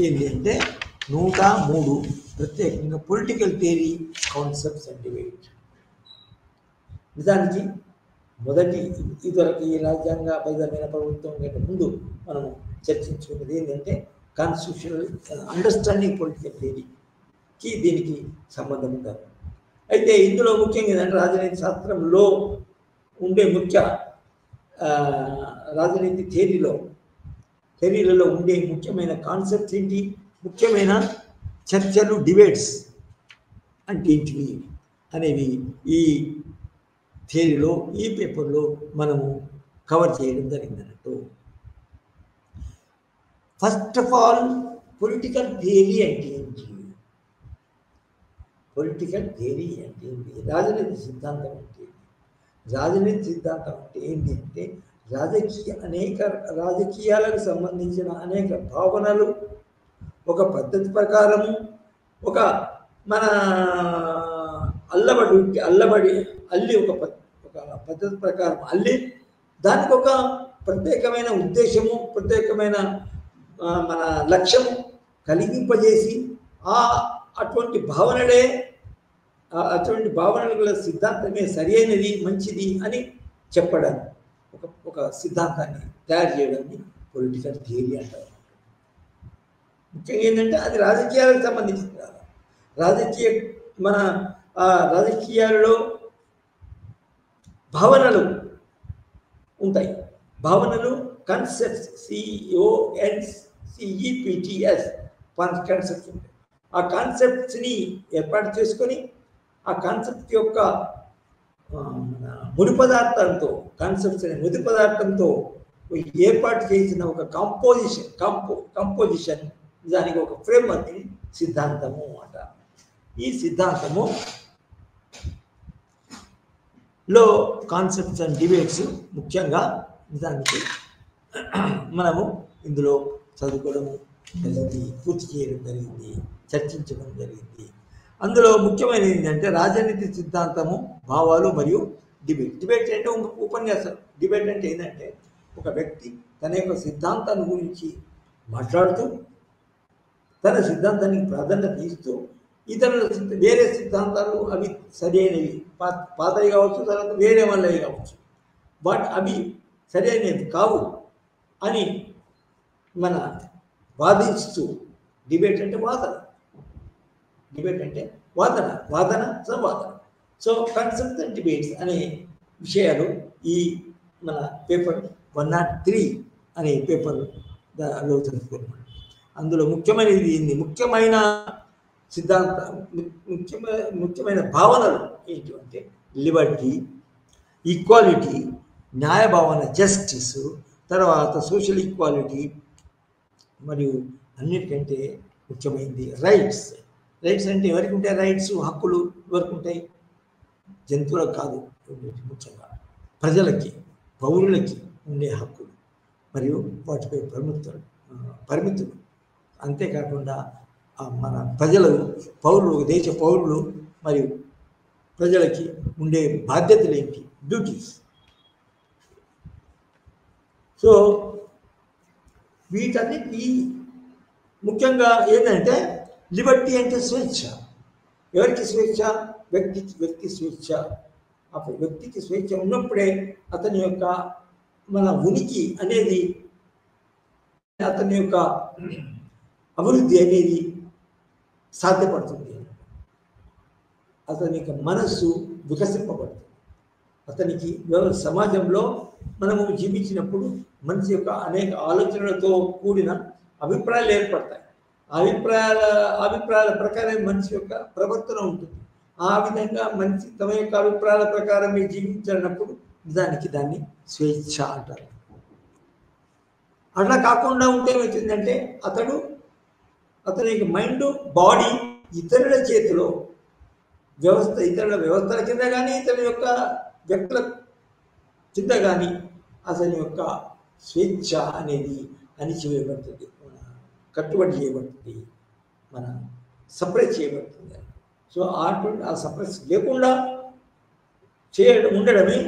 ఏంటి అంటే 103 ప్రత్యేకంగా political theory, concepts and debate. నిజానికి ఇదివరకు ఈ రాజ్యాంగబద్ధమైన ప్రభుత్వం కంటే ముందు మనం చర్చించుకున్నది ఏంటంటే కాన్స్టిట్యూషనల్ అండర్స్టాండింగ్ పొలిటికల్ థియరీకి దీనికి సంబంధం ఉండాలి. అయితే ఇందులో ముఖ్యంగా ఏంటంటే రాజనీతి శాస్త్రంలో ఉండే ముఖ్య రాజనీతి థియరీలలో ఉండే ముఖ్యమైన కాన్సెప్ట్స్ ఏంటి, ముఖ్యమైన చర్చలు, డిబేట్స్ అంటే ఏంటివి అనేవి ఈ థియరీలో, ఈ పేపర్లో మనము కవర్ చేయడం జరిగిందన్నట్టు. First of all political theory అంటే ఏంటి, పొలిటికల్ థియరీ అంటే ఏంటి, రాజనీతి సిద్ధాంతం అంటే ఏంటి. రాజనీతి సిద్ధాంతం అంటే ఏంటి అంటే అనేక రాజకీయాలకు సంబంధించిన అనేక భావనలు ఒక పద్ధతి ప్రకారము, ఒక మన అల్లి ఒక పద్ధతి ప్రకారం అల్లి దానికి ఒక ప్రత్యేకమైన ఉద్దేశము, ప్రత్యేకమైన మన లక్ష్యము కలిగింపజేసి అటువంటి భావనల సిద్ధాంతమే సరి అయినది, మంచిది అని చెప్పడం, ఒక సిద్ధాంతాన్ని తయారు చేయడాన్ని పొలిటికల్ థియరీ అంటారు. ముఖ్యంగా ఏంటంటే అది రాజకీయాలకు సంబంధించింది. రాజకీయాలలో భావనలు ఉంటాయి. భావనలు కాన్సెప్ట్స్, CONCEPTS కాన్సెప్ట్స్ ఉంటాయి. ఆ కాన్సెప్ట్స్ని ఏర్పాటు చేసుకొని ఆ కాన్సెప్ట్ యొక్క ముడి పదార్థంతో, కాన్సెప్ట్స్ అనే ముడి పదార్థంతో ఏర్పాటు చేసిన ఒక కంపోజిషన్ దానికి ఒక ఫ్రేమ్ వర్క్ సిద్ధాంతము అంట. ఈ సిద్ధాంతము లో కాన్సెప్ట్స్ అండ్ డిబేట్స్ ముఖ్యంగా నిజానికి మనము ఇందులో చదువుకోవడం జరిగింది, పూర్తి చేయడం జరిగింది, చర్చించడం జరిగింది. అందులో ముఖ్యమైనది ఏంటంటే రాజనీతి సిద్ధాంతము, భావాలు మరియు డిబేట్. డిబేట్ అంటే ఉపన్యాసం. డిబేట్ అంటే ఏంటంటే ఒక వ్యక్తి తన యొక్క సిద్ధాంతాన్ని గురించి మాట్లాడుతూ తన సిద్ధాంతానికి ప్రాధాన్యత ఇస్తూ ఇతరుల వేరే సిద్ధాంతాలు అవి సరైనవి, పాతవి కావచ్చు, తర్వాత వేరే వాళ్ళవి కావచ్చు, బట్ అవి సరైనవి కావు అని మన వాదిస్తూ, డిబేట్ అంటే వాదన, డిబేట్ అంటే వాదన సంవాదన. సో కాన్సెప్ట్స్ అండ్ డిబేట్స్ అనే విషయాలు ఈ మన పేపర్ 103 అనే పేపర్ చదువుకోవాలి. అందులో ముఖ్యమైన సిద్ధాంత ముఖ్యమైన భావనలు ఏంటి అంటే లిబర్టీ, ఈక్వాలిటీ, న్యాయ భావన, జస్టిస్, తర్వాత సోషల్ ఈక్వాలిటీ, మరియు అన్నిటికంటే ముఖ్యమైనది రైట్స్. రైట్స్ అంటే ఎవరికి ఉంటాయి రైట్స్, హక్కులు ఎవరికి ఉంటాయి? జంతువులకు కాదు, ముఖ్యంగా ప్రజలకి, పౌరులకి ఉండే హక్కులు మరియు వాటిపై పరిమితులు. అంతేకాకుండా మన ప్రజలు, దేశ పౌరులు మరియు ప్రజలకి ఉండే బాధ్యతలు ఏంటి, డ్యూటీస్. సో వీటన్నిటి ముఖ్యంగా ఏంటంటే లిబర్టీ అంటే స్వేచ్ఛ. ఎవరికి స్వేచ్ఛ? వ్యక్తి స్వేచ్ఛ. అప్పుడు వ్యక్తికి స్వేచ్ఛ ఉన్నప్పుడే అతని యొక్క మన ఉనికి అనేది, అతని యొక్క అభివృద్ధి అనేది సాధ్యపడుతుంది. అతని యొక్క మనస్సు వికసింపబడుతుంది. అతనికి సమాజంలో మనము జీవించినప్పుడు మనిషి యొక్క అనేక ఆలోచనలతో కూడిన అభిప్రాయాలు ఏర్పడతాయి. అభిప్రాయాల ప్రకారం మనిషి యొక్క ప్రవర్తన ఉంటుంది. ఆ విధంగా మనిషి తమ యొక్క అభిప్రాయాల ప్రకారం జీవించినప్పుడు దాన్ని స్వేచ్ఛ అంటారు. అట్లా కాకుండా ఉంటే ఏమవుతుందంటే అతని యొక్క మైండ్, బాడీ ఇతరుల చేతిలో, ఇతరుల వ్యవస్థల కింద కానీ, ఇతరుల యొక్క వ్యక్తుల కింద కానీ అతని యొక్క స్వేచ్ఛ అనేది అణిచివేయబడుతుంది, కట్టుబడి చేయబడుతుంది, మన సప్రెస్ చేయబడుతుంది. సో ఆ సప్రెస్ లేకుండా ఉండడమే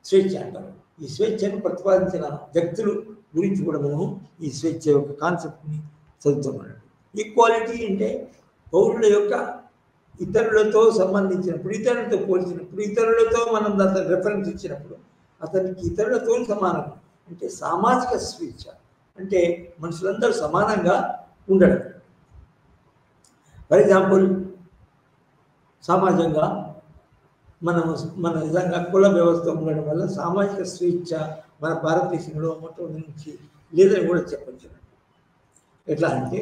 స్వేచ్ఛ అంటారు. ఈ స్వేచ్ఛను ప్రతిపాదించిన వ్యక్తులు గురించి కూడా మనము ఈ స్వేచ్ఛ యొక్క కాన్సెప్ట్ని చదువుతున్నాం. ఈక్వాలిటీ అంటే పౌరుల యొక్క ఇతరులతో సంబంధించినప్పుడు, ఇతరులతో పోల్చినప్పుడు, ఇతరులతో మనం దాని రెఫరెన్స్ ఇచ్చినప్పుడు అతనికి ఇతరులతో సమానం. అంటే సామాజిక స్వేచ్ఛ అంటే మనుషులందరూ సమానంగా ఉండడం. ఫర్ ఎగ్జాంపుల్, సమాజంగా మన నిజంగా కుల వ్యవస్థ ఉండడం వల్ల సామాజిక స్వేచ్ఛ మన భారతదేశంలో మొత్తం నుంచి లేదని కూడా చెప్పచ్చు. ఎట్లా అంటే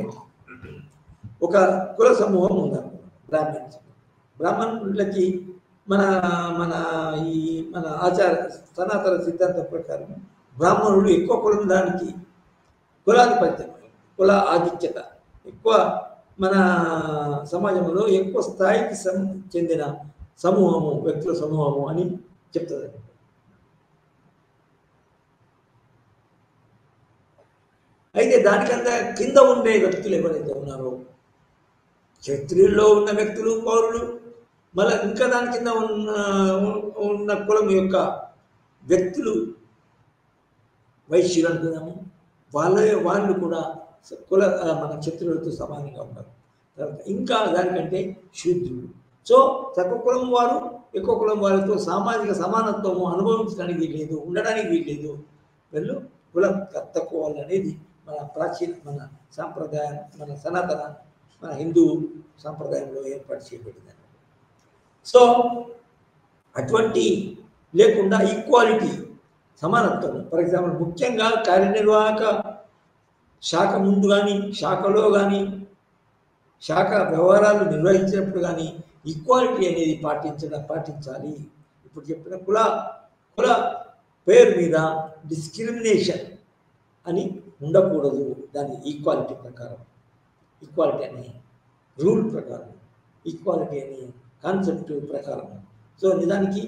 ఒక కుల సమూహం ఉందాం, బ్రాహ్మణులకి మన ఆచార సనాతన సిద్ధాంతం ప్రకారం బ్రాహ్మణులు ఎక్కువ కులం, దానికి కులాధిపత్యం, కుల ఆధిక్యత ఎక్కువ మన సమాజంలో ఎక్కువ స్థాయికి చెందిన సమూహము, వ్యక్తుల సమూహము అని చెప్తుంది. అయితే దానికంతా కింద ఉండే వ్యక్తులు ఎవరైతే ఉన్నారో, క్షత్రియుల్లో ఉన్న వ్యక్తులు, పౌరులు, మళ్ళీ ఇంకా దాని కింద ఉన్న కులం యొక్క వ్యక్తులు, వైశ్యులు అనుకున్నాము, వాళ్ళు కూడా మన క్షత్రియులతో సమానంగా ఉన్నారు. తర్వాత ఇంకా దానికంటే శూద్రులు. సో తక్కువ కులం వారు ఎక్కువ కులం వారితో సామాజిక సమానత్వము అనుభవించడానికి లేదు, ఉండడానికి వీల్లేదు. వీళ్ళు కులం తక్కువ వాళ్ళు అనేది మన మన సాంప్రదాయం, మన సనాతన, మన హిందూ సాంప్రదాయంలో ఏర్పాటు చేయబడింది. సో అటువంటి లేకుండా ఈక్వాలిటీ, సమానత్వం. ఫర్ ఎగ్జాంపుల్, ముఖ్యంగా కార్యనిర్వాహక శాఖ ముందు కానీ, శాఖలో కానీ, శాఖ వ్యవహారాలు నిర్వహించినప్పుడు కానీ ఈక్వాలిటీ అనేది పాటించాలి. ఇప్పుడు చెప్పిన కుల పేరు మీద డిస్క్రిమినేషన్ అని ఉండకూడదు. దాని ఈక్వాలిటీ ప్రకారం, ఈక్వాలిటీ అనే రూల్ ప్రకారం, ఈక్వాలిటీ అనే కాన్సెప్ట్ ప్రకారం. సో నిజానికి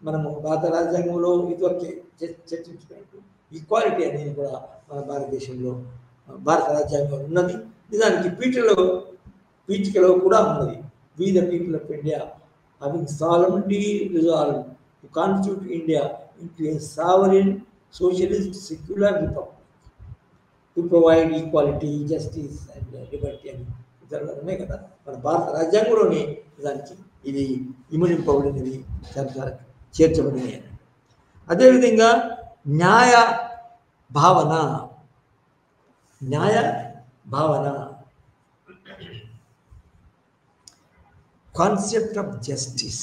మనము భారత రాజ్యాంగంలో ఇదివరకే చర్చించుకున్నట్టు ఈక్వాలిటీ అనేది కూడా మన భారతదేశంలో, భారత రాజ్యాంగంలో ఉన్నది. నిజానికి పీఠికలో కూడా ఉన్నది. We the people of India, having solemnly resolved to constitute India into a sovereign, socialist, secular republic, to provide equality, justice and liberty అని ఇతరులనే కదా మన భారత రాజ్యాంగంలోనే దానికి ఇది ఇమిడింపబడినవి, చేర్చబడినవి. అదేవిధంగా న్యాయ భావన కాన్సెప్ట్ ఆఫ్ జస్టిస్,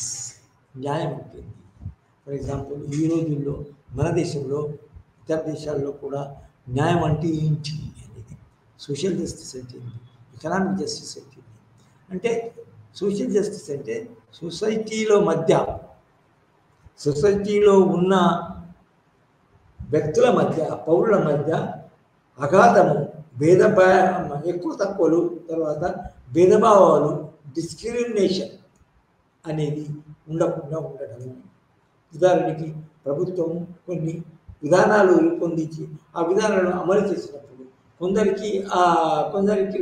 న్యాయం ఉంటుంది. ఫర్ ఎగ్జాంపుల్, ఈ రోజుల్లో మన దేశంలో ఇతర దేశాల్లో కూడా న్యాయం అంటే ఏంటి అనేది, సోషల్ జస్టిస్ అంటే ఏంటి, ఎకనామిక్ జస్టిస్ అంటే ఏంటి. అంటే సోషల్ జస్టిస్ అంటే సొసైటీలో ఉన్న వ్యక్తుల మధ్య, పౌరుల మధ్య అగాధము, ఎక్కువ తక్కువలు, తర్వాత భేదభావాలు, డిస్క్రిమినేషన్ అనేది ఉండకుండా ఉండడము. ఉదాహరణకి ప్రభుత్వం కొన్ని విధానాలు రూపొందించి ఆ విధానాలను అమలు చేసినప్పుడు కొందరికి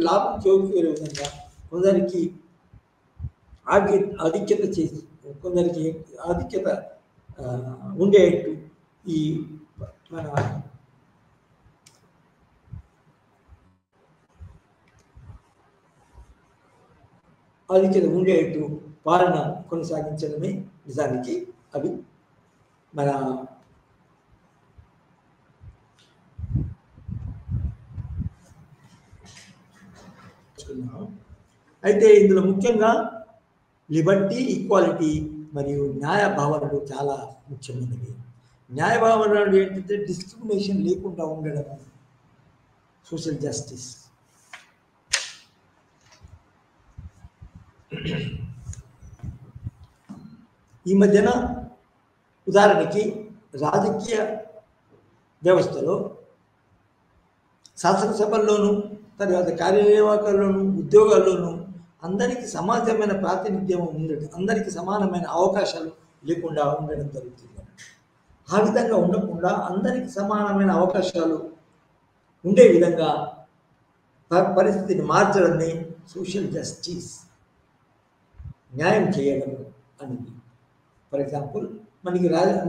లాభం చేకూరే విధంగా, కొందరికి ఆధిక్యత చేసి, కొందరికి ఆధిక్యత ఉండేట్టు ఈ మన ఆధిక్యత ఉండేట్టు పాలన కొనసాగించడమే నిజానికి అవి మన అయితే ఇందులో ముఖ్యంగా లిబర్టీ, ఈక్వాలిటీ మరియు న్యాయ భావనలు చాలా ముఖ్యమైనవి. న్యాయ భావనలు ఏంటంటే డిస్క్రిమినేషన్ లేకుండా ఉండడం, సోషల్ జస్టిస్. ఈ మధ్యన ఉదాహరణకి రాజకీయ వ్యవస్థలో శాసనసభల్లోనూ, తర్వాత కార్యనిర్వాహకాల్లోనూ, ఉద్యోగాల్లోనూ అందరికీ సమాజమైన ప్రాతినిధ్యం ఉండడం, అందరికీ సమానమైన అవకాశాలు లేకుండా ఉండడం జరుగుతుంది. ఆ విధంగా ఉండకుండా అందరికీ సమానమైన అవకాశాలు ఉండే విధంగా పరిస్థితిని మార్చడాన్ని సోషల్ జస్టిస్, న్యాయం చేయడం అనేది. ఫర్ ఎగ్జాంపుల్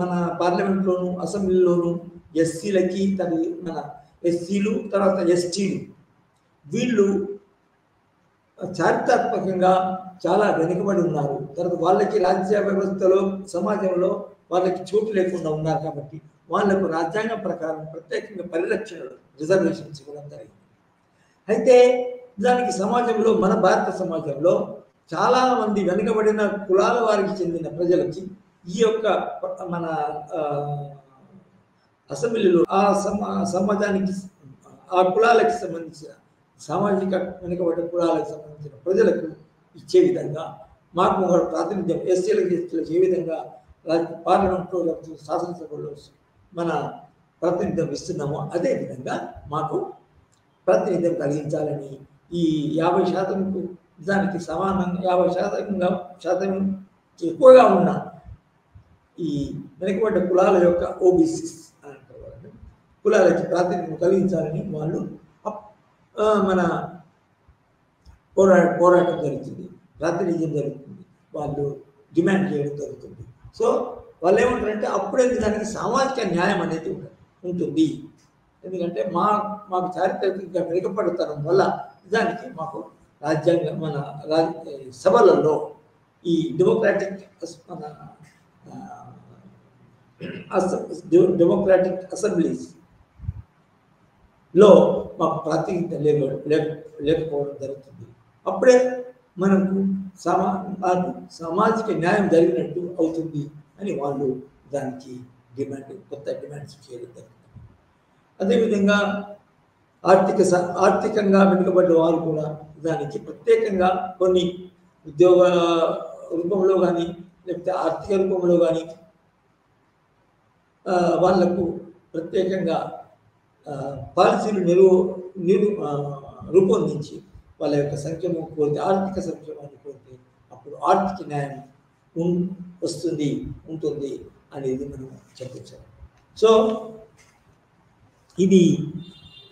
మన పార్లమెంట్లోను, అసెంబ్లీలోను ఎస్సీలకి, మన ఎస్సీలు, తర్వాత ఎస్టీలు, వీళ్ళు చారిత్రాత్మకంగా చాలా వెనుకబడి ఉన్నారు. తర్వాత వాళ్ళకి రాజ్య వ్యవస్థలో, సమాజంలో వాళ్ళకి చోటు లేకుండా ఉన్నారు. కాబట్టి వాళ్లకు రాజ్యాంగం ప్రకారం ప్రత్యేకంగా పరిరక్షణలు, రిజర్వేషన్స్ ఇవ్వడం జరిగింది. అయితే దానికి సమాజంలో, మన భారత సమాజంలో చాలామంది వెనుకబడిన కులాల వారికి చెందిన ప్రజలకి ఈ యొక్క మన అసెంబ్లీలో సమాజానికి, ఆ కులాలకి సంబంధించిన, సామాజిక వెనుకబడిన కులాలకు సంబంధించిన ప్రజలకు ఇచ్చే విధంగా మాకు ప్రాతినిధ్యం, ఎస్సీలకు ఏ విధంగా పార్లమెంట్లో, శాసనసభలో మన ప్రాతినిధ్యం ఇస్తున్నామో అదేవిధంగా మాకు ప్రాతినిధ్యం కలిగించాలని ఈ 50% దానికి సమానంగా 50% ఎక్కువగా ఉన్న ఈ వెనుకబడ్డ కులాల యొక్క ఓబీసీస్ అంటారు, కులాలకి ప్రాతినిధ్యం కలిగించాలని వాళ్ళు మన పోరాటం జరుగుతుంది, ప్రాతినిధ్యం జరుగుతుంది, వాళ్ళు డిమాండ్ చేయడం జరుగుతుంది. సో వాళ్ళు ఏమంటారంటే అప్పుడే దానికి సామాజిక న్యాయం అనేది ఉంటుంది. ఎందుకంటే మాకు చారిత్రకంగా వెనుకబడతనం వల్ల నిజానికి మాకు రాజ్యాంగం, మన సభలలో ఈ డెమోక్రాటిక్ అసెంబ్లీస్లో మాకు ప్రాతినిధ్యం లేకపోవడం జరుగుతుంది. అప్పుడే మనకు సామాజిక న్యాయం జరిగినట్టు అవుతుంది అని వాళ్ళు దానికి కొత్త డిమాండ్స్ చేయడం జరుగుతుంది. అదేవిధంగా ఆర్థికంగా వెనుకబడ్డ వారు కూడా దానికి ప్రత్యేకంగా కొన్ని ఉద్యోగ రూపంలో కానీ, లేకపోతే ఆర్థిక రూపంలో కానీ వాళ్లకు ప్రత్యేకంగా పాలసీలు రూపొందించి వాళ్ళ యొక్క సంక్షేమం కోరితే, ఆర్థిక సంక్షేమాన్ని కోరితే అప్పుడు ఆర్థిక న్యాయం ఉంటుంది అనేది మనం చెప్పచ్చు. సో ఇది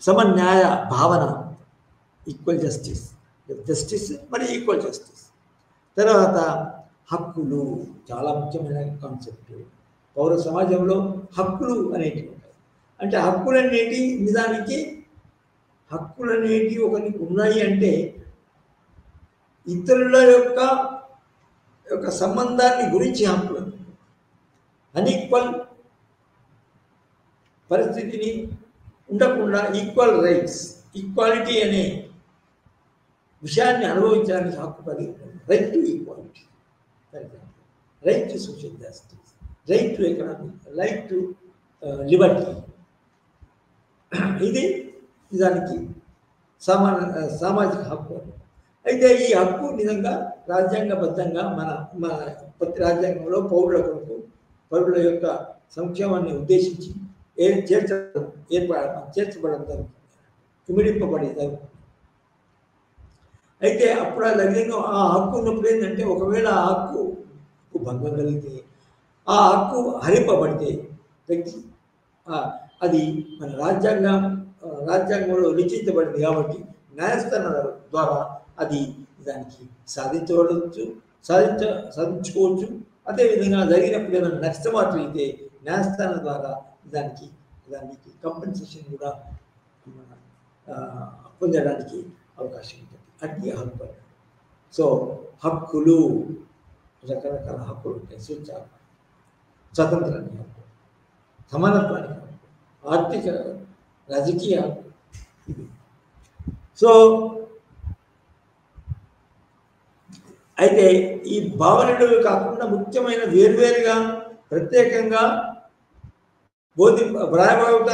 సమన్యాయ భావన, ఈక్వల్ జస్టిస్ మరియు ఈక్వల్ జస్టిస్. తర్వాత హక్కులు చాలా ముఖ్యమైన కాన్సెప్ట్. పౌర సమాజంలో హక్కులు అనేటివి ఉంటాయి. అంటే హక్కులు అనేటి నిజానికి ఒకరికి ఉన్నాయి అంటే ఇతరుల యొక్క సంబంధాన్ని గురించి హక్కులు. అన్ఈక్వల్ పరిస్థితిని ఉండకుండా ఈక్వల్ రైట్స్, ఈక్వాలిటీ అనే విషయాన్ని అనుభవించడానికి హక్కు కలిగి ఉంటుంది. Right to equality, right to social justice, right to economic, right to Liberty, ఇది నిజానికి సామాజిక హక్కు. అయితే ఈ హక్కు నిజంగా రాజ్యాంగబద్ధంగా మన ప్రతి రాజ్యాంగంలో పౌరుల యొక్క సంక్షేమాన్ని ఉద్దేశించి చేర్చబడడం జరుగుతుంది, ఇమిడింపబడి జరుగుతుంది. అయితే అప్పుడు ఆ విధంగా ఆ హక్కు ఉన్నప్పుడు ఏంటంటే ఒకవేళ ఆ హక్కు భంగం కలిగితే, ఆ హక్కు హరింపబడితే వ్యక్తి అది మన రాజ్యాంగంలో లిఖించబడింది కాబట్టి న్యాయస్థానాల ద్వారా అది దానికి సాధించుకోవచ్చు. అదేవిధంగా జరిగినప్పుడు ఏదైనా నష్టమాత్రం అయితే న్యాయస్థానం ద్వారా దానికి కంపెన్సేషన్ కూడా పొందడానికి అవకాశం ఉంటుంది. అది హక్కు. సో హక్కులు రకరకాల హక్కులు ఉంటాయి. స్వతంత్రానికి హక్కు, సమానత్వానికి హక్కు, ఆర్థిక రాజకీయ హక్కు. ఇది సో అయితే ఈ భావనలు కాకుండా ముఖ్యమైన వేరువేరుగా ప్రత్యేకంగా వ్రాయబడుట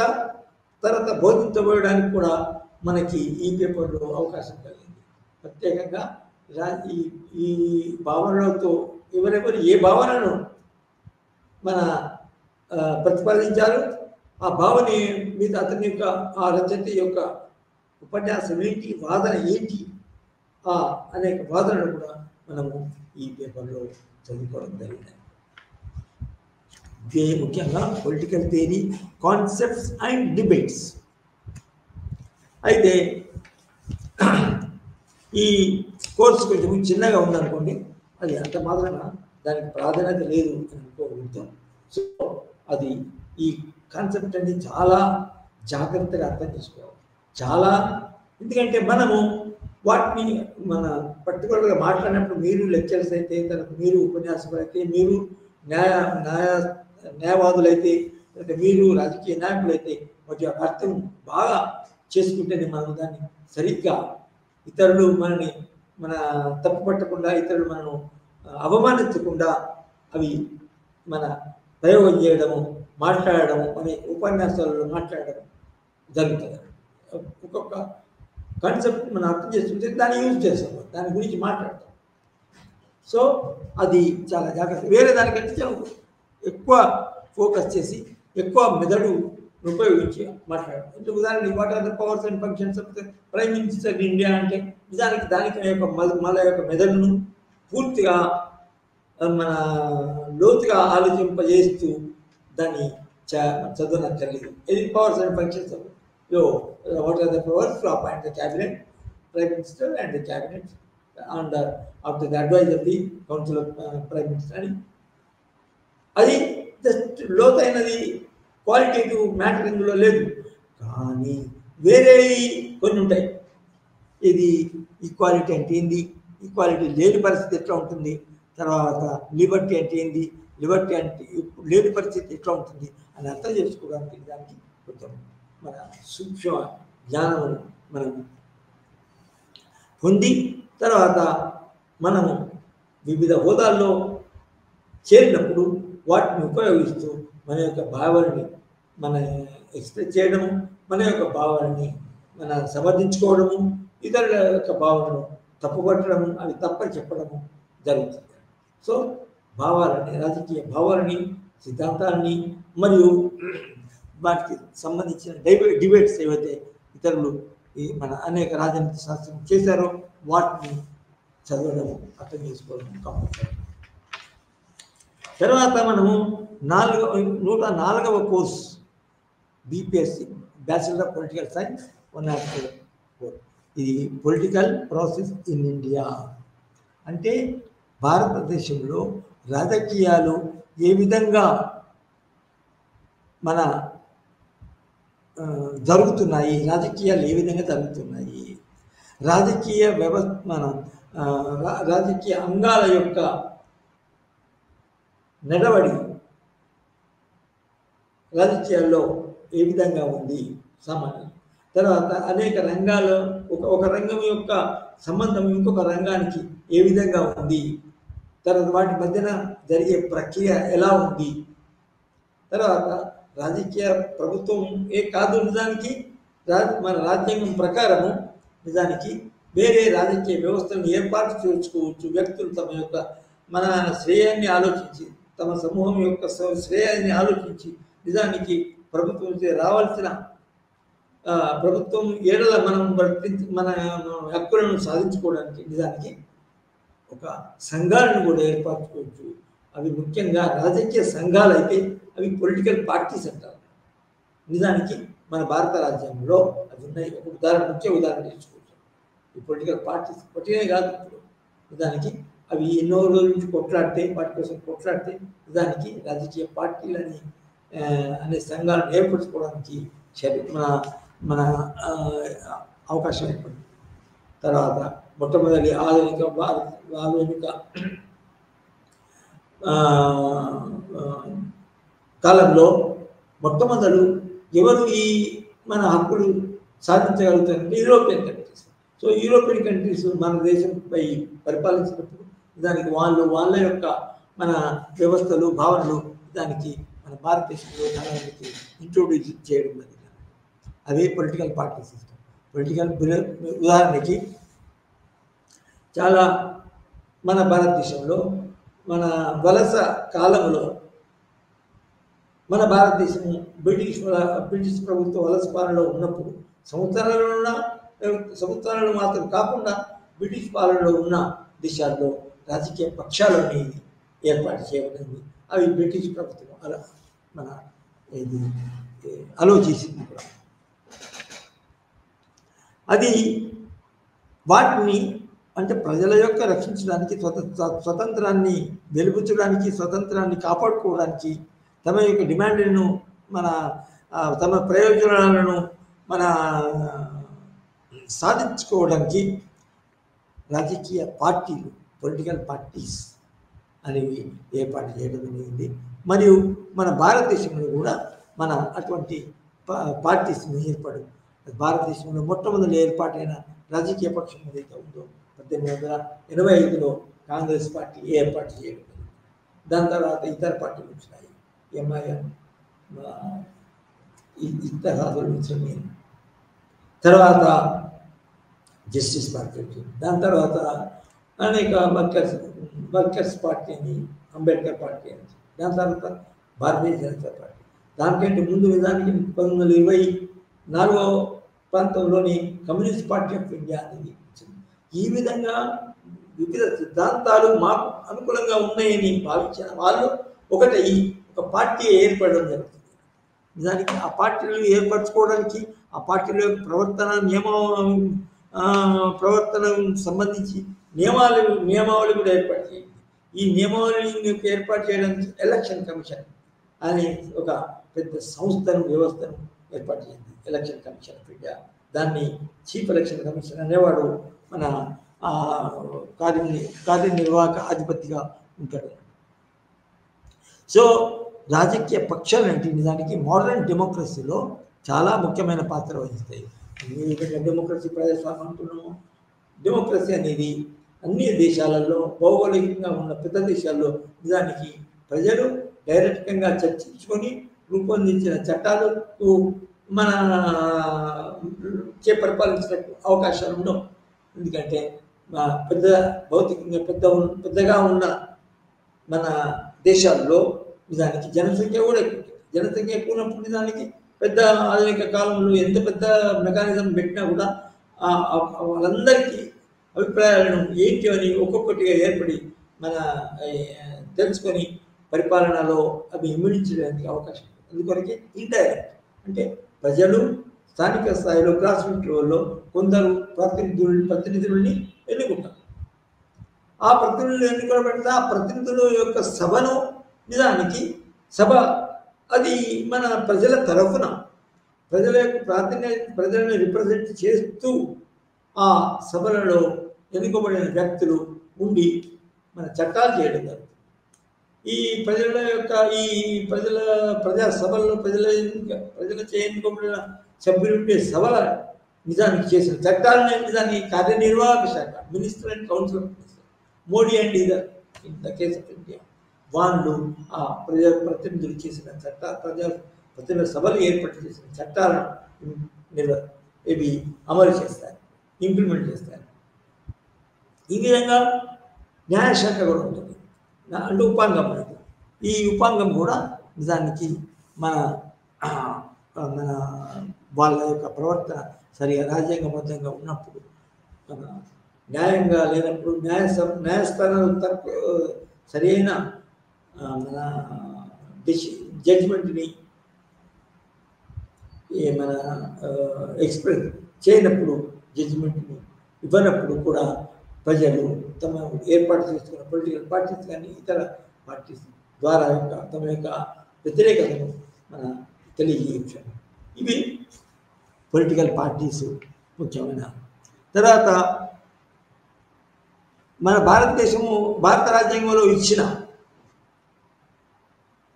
తర్వాత బోధించబడడానికి కూడా మనకి ఈ పేపర్లో అవకాశం కలిగింది. ప్రత్యేకంగా ఈ భావనలతో ఎవరెవరు ఏ భావనను మన ప్రతిపాదించారు, ఆ భావన మీద అతని యొక్క ఆ రచయిత యొక్క ఉపన్యాసం ఏంటి, వాదన ఏంటి, అనేక వాదనలు కూడా మనము ఈ పేపర్లో చదువుకోవడం జరిగింది. ముఖ్యంగా political theory, concepts and debates. అయితే ఈ కోర్సు కొంచెం చిన్నగా ఉందనుకోండి, అది అంత మాత్రాన దానికి ప్రాధాన్యత లేదు అని అనుకోగలుగుతాం. సో అది ఈ కాన్సెప్ట్ అనేది చాలా జాగ్రత్తగా అర్థం చేసుకోవాలి. ఎందుకంటే మనము వాటిని మన పర్టికులర్గా మాట్లాడినప్పుడు మీరు లెక్చర్స్ అయితే, మీరు ఉపన్యాసకులు అయితే, మీరు న్యాయవాదులైతే, లేకపోతే మీరు రాజకీయ నాయకులైతే వాటి యొక్క అర్థం బాగా చేసుకుంటేనే మనం దాన్ని సరిగ్గా ఇతరులు మన తప్పు పట్టకుండా, ఇతరులు మనను అవమానించకుండా అవి మన ప్రయోగం చేయడము, మాట్లాడడము, అనే ఉపన్యాసాలలో మాట్లాడడం జరుగుతుంది. ఒక్కొక్క కాన్సెప్ట్ మనం అర్థం చేస్తుంటే దాన్ని యూజ్ చేస్తాం, దాని గురించి మాట్లాడతాం. సో అది చాలా జాగ్రత్త. వేరే దానికంటే ఎక్కువ ఫోకస్ చేసి ఎక్కువ మెదడు ఉపయోగించి మాట్లాడడం. అంటే ఉదాహరణకి what are the powers and functions of the prime minister in India అంటే నిజానికి దానికి మన యొక్క మెదడును పూర్తిగా మన లోతుగా ఆలోచింపజేస్తూ దాన్ని చదవనక్కర్లేదు. ఇది powers and functions of what are the powers to appoint the cabinet, prime minister and the cabinet after the advice of the council of prime minister అని అది జస్ట్ లోతైనది క్వాలిటేటివ్ మ్యాటర్ ఇందులో లేదు. కానీ వేరే కొన్ని ఉంటాయి. ఇది ఈక్వాలిటీ అంటే ఏంది, ఈక్వాలిటీ లేని పరిస్థితి ఎట్లా ఉంటుంది, తర్వాత లిబర్టీ అంటే ఏంది, లిబర్టీ అంటే లేని పరిస్థితి ఎట్లా ఉంటుంది అని అర్థం చేసుకోవడానికి దానికి కొంచెం మన సూక్ష్మ జ్ఞానం మనం పొంది తర్వాత మనము వివిధ హోదాల్లో చేరినప్పుడు వాటిని ఉపయోగిస్తూ మన యొక్క భావనని మన ఎక్స్ప్రెస్ చేయడము, మన యొక్క భావనని మన సమర్థించుకోవడము, ఇతరుల యొక్క భావనను తప్పుపట్టడము, అవి తప్పని చెప్పడము జరుగుతుంది. సో భావాలని, రాజకీయ భావాలని, సిద్ధాంతాన్ని మరియు వాటికి సంబంధించిన డిబేట్స్ ఏవైతే ఇతరులు మన అనేక రాజనీతి శాస్త్రం చేశారో వాటిని చదవడం, అర్థం చేసుకోవడం కంపల్సరీ. తర్వాత మనము 104వ course BPSC, bachelor of political science 104. ఇది పొలిటికల్ ప్రాసెస్ ఇన్ ఇండియా. అంటే భారతదేశంలో రాజకీయాలు ఏ విధంగా మన జరుగుతున్నాయి, రాజకీయాలు ఏ విధంగా జరుగుతున్నాయి, రాజకీయ వ్యవస్థ మన రాజకీయ అంగాల యొక్క నడవడి రాజకీయాల్లో ఏ విధంగా ఉంది సామాన్యం. తర్వాత అనేక రంగాలు ఒక రంగం యొక్క సంబంధం ఇంకొక రంగానికి ఏ విధంగా ఉంది, తర్వాత వాటి మధ్యన జరిగే ప్రక్రియ ఎలా ఉంది, తర్వాత రాజకీయ ప్రభుత్వం కాదు నిజానికి మన రాజ్యాంగం ప్రకారము నిజానికి వేరే రాజకీయ వ్యవస్థలను ఏర్పాటు చేసుకోవచ్చు. వ్యక్తులు తమ యొక్క మన శ్రేయాన్ని ఆలోచించి తమ సమూహం యొక్క శ్రేయాన్ని ఆలోచించి నిజానికి ప్రభుత్వం రావాల్సిన ప్రభుత్వం ఏడల మనం మన హక్కులను సాధించుకోవడానికి నిజానికి ఒక సంఘాలను కూడా ఏర్పరచుకోవచ్చు. అవి ముఖ్యంగా రాజకీయ సంఘాలు అయితే అవి పొలిటికల్ పార్టీస్ అంటారు. నిజానికి మన భారత రాజ్యాంగంలో అవి ఉన్నాయి. ఒక ముఖ్య ఉదాహరణ తీసుకోవచ్చు. ఈ పొలిటికల్ పార్టీస్ ఒకటినే కాదు, నిజానికి అవి ఎన్నో రోజుల నుంచి కొట్లాడితే వాటి కోసం కొట్లాడితే నిజానికి రాజకీయ పార్టీలని అనే సంఘాలను ఏర్పరచుకోవడానికి మన అవకాశం ఏర్పడింది. తర్వాత మొట్టమొదటి ఆధునిక కాలంలో మొట్టమొదలు ఎవరు ఈ మన హక్కులు సాధించగలుగుతారంటే European countries. So European countries మన దేశంపై పరిపాలించినప్పుడు దానికి వాళ్ళ యొక్క మన వ్యవస్థలు భావనలు దానికి మన భారతదేశంలో చాలామందికి ఇంట్రొడ్యూస్ చేయడం జరిగింది. అదే పొలిటికల్ పార్టీ సిస్టమ్. పొలిటికల్ ఉదాహరణకి చాలా మన భారతదేశంలో మన వలస కాలంలో మన భారతదేశం బ్రిటిష్ ప్రభుత్వ వలస పాలనలో ఉన్నప్పుడు సంవత్సరాలు మాత్రం కాకుండా బ్రిటిష్ పాలనలో ఉన్న దేశాల్లో రాజకీయ పక్షాలు అనేవి ఏర్పాటు చేయబడింది. అవి బ్రిటిష్ ప్రభుత్వం మన ఇది అలో చేసింది కూడా. అది వాటిని అంటే ప్రజల యొక్క రక్షించడానికి స్వతంత్రాన్ని వెలుగుచడానికి స్వతంత్రాన్ని కాపాడుకోవడానికి తమ యొక్క డిమాండ్లను తమ ప్రయోజనాలను సాధించుకోవడానికి రాజకీయ పార్టీలు పొలిటికల్ పార్టీస్ అనేవి ఏర్పాటు చేయడం జరిగింది. మరియు మన భారతదేశంలో కూడా మన అటువంటి పార్టీస్ని భారతదేశంలో మొట్టమొదటి ఏర్పాటైన రాజకీయ పక్షం ఏదైతే ఉందో 1885లో కాంగ్రెస్ పార్టీ ఏర్పాటు చేయడం. దాని తర్వాత ఇతర పార్టీలు వచ్చినాయి. ఎంఐఎం, ఇత్తహాదుల్ ముస్లిమీన్, తర్వాత జస్టిస్ పార్టీ వచ్చింది. దాని తర్వాత అనేక వర్కర్స్ పార్టీ అని, అంబేద్కర్ పార్టీ అని, దాని తర్వాత భారతీయ జనతా పార్టీ. దానికంటే ముందు నిజానికి 1924వ ప్రాంతంలోని కమ్యూనిస్ట్ పార్టీ ఆఫ్ ఇండియా అనేది వచ్చింది. ఈ విధంగా వివిధ సిద్ధాంతాలు మాకు అనుకూలంగా ఉన్నాయని భావించిన వాళ్ళు ఒక పార్టీ ఏర్పడడం జరుగుతుంది. నిజానికి ఆ పార్టీలు ఏర్పరచుకోవడానికి ఆ పార్టీల ప్రవర్తన సంబంధించి నియమావళి కూడా ఏర్పాటు చేయండి. ఈ నియమావళిని ఏర్పాటు చేయడానికి ఎలక్షన్ కమిషన్ అనే ఒక పెద్ద వ్యవస్థను ఏర్పాటు చేయండి. Election commission of India. దాన్ని చీఫ్ ఎలక్షన్ కమిషన్ అనేవాడు మన కార్యనిర్వాహక అధిపతిగా ఉంటాడు. సో రాజకీయ పక్షాలు అంటే నిజానికి మోడర్న్ డెమోక్రసీలో చాలా ముఖ్యమైన పాత్ర వహిస్తాయి. డెమోక్రసీ ప్రజాస్వామ్యం అంటున్నాము. డెమోక్రసీ అనేది అన్ని దేశాలలో భౌగోళికంగా ఉన్న పెద్ద దేశాల్లో నిజానికి ప్రజలు డైరెక్ట్గా చర్చించుకొని రూపొందించిన చట్టాలకు మన పరిపాలించినట్టు అవకాశాలు ఉండవు. ఎందుకంటే భౌతికంగా పెద్దగా ఉన్న మన దేశాల్లో నిజానికి జనసంఖ్య కూడా ఎక్కువ. జనసంఖ్య ఎక్కువ ఉన్నప్పుడు నిజానికి పెద్ద ఆధునిక కాలంలో ఎంత పెద్ద మెకానిజం పెట్టినా కూడా వాళ్ళందరికీ అభిప్రాయాలను ఏంటి అని ఒక్కొక్కటిగా ఏర్పడి మన తెలుసుకొని పరిపాలనలో అవి ఇమిడించడానికి అవకాశం. అందుకొరకే ఇండైరెక్ట్ అంటే ప్రజలు స్థానిక స్థాయిలో గ్రాస్ రూట్ లెవెల్లో కొందరు ప్రతినిధుల్ని ఎన్నుకుంటారు. ఆ ప్రతినిధులు ఎన్నుకోబడితే ఆ ప్రతినిధుల యొక్క సభను నిజానికి అది మన ప్రజల తరఫున ప్రజల యొక్క ప్రజలను రిప్రజెంట్ చేస్తూ ఆ సభలలో ఎన్నుకోబడిన వ్యక్తులు ఉండి మన చట్టాలు చేయడం జరుగుతుంది. ఈ ప్రజా సభల్లో ప్రజలచే ఎన్నుకోబడిన సభ్యులుండే సభల నిజానికి చేసిన చట్టాలని నిజానికి కార్యనిర్వాహక శాఖ minister and council of minister Modi and either in the case of India వాళ్ళు ఆ ప్రతినిధులు చేసిన ప్రతినిధుల సభలు ఏర్పాటు చేసిన చట్టాలను ఇవి అమలు చేస్తారు, ఇంప్లిమెంట్ చేస్తారు. ఈ విధంగా న్యాయశాఖ కూడా ఉంటుంది, అంటే ఉపాంగం అనేది. ఈ ఉపాంగం కూడా నిజానికి మన మన వాళ్ళ యొక్క ప్రవర్తన సరిగా రాజ్యాంగబద్ధంగా ఉన్నప్పుడు, న్యాయంగా లేనప్పుడు న్యాయస్థానాలు సరైన మన జడ్జిమెంట్ని మన ఎక్స్ప్రెస్ చేయనప్పుడు, జడ్జిమెంట్ని ఇవ్వనప్పుడు కూడా ప్రజలు తమ ఏర్పాటు చేసుకున్న పొలిటికల్ పార్టీస్ కానీ ఇతర పార్టీస్ ద్వారా తమ యొక్క వ్యతిరేకతను మన తెలియజేయచ్చు. ఇవి పొలిటికల్ పార్టీస్ ముఖ్యమైన. తర్వాత మన భారత రాజ్యాంగంలో ఇచ్చిన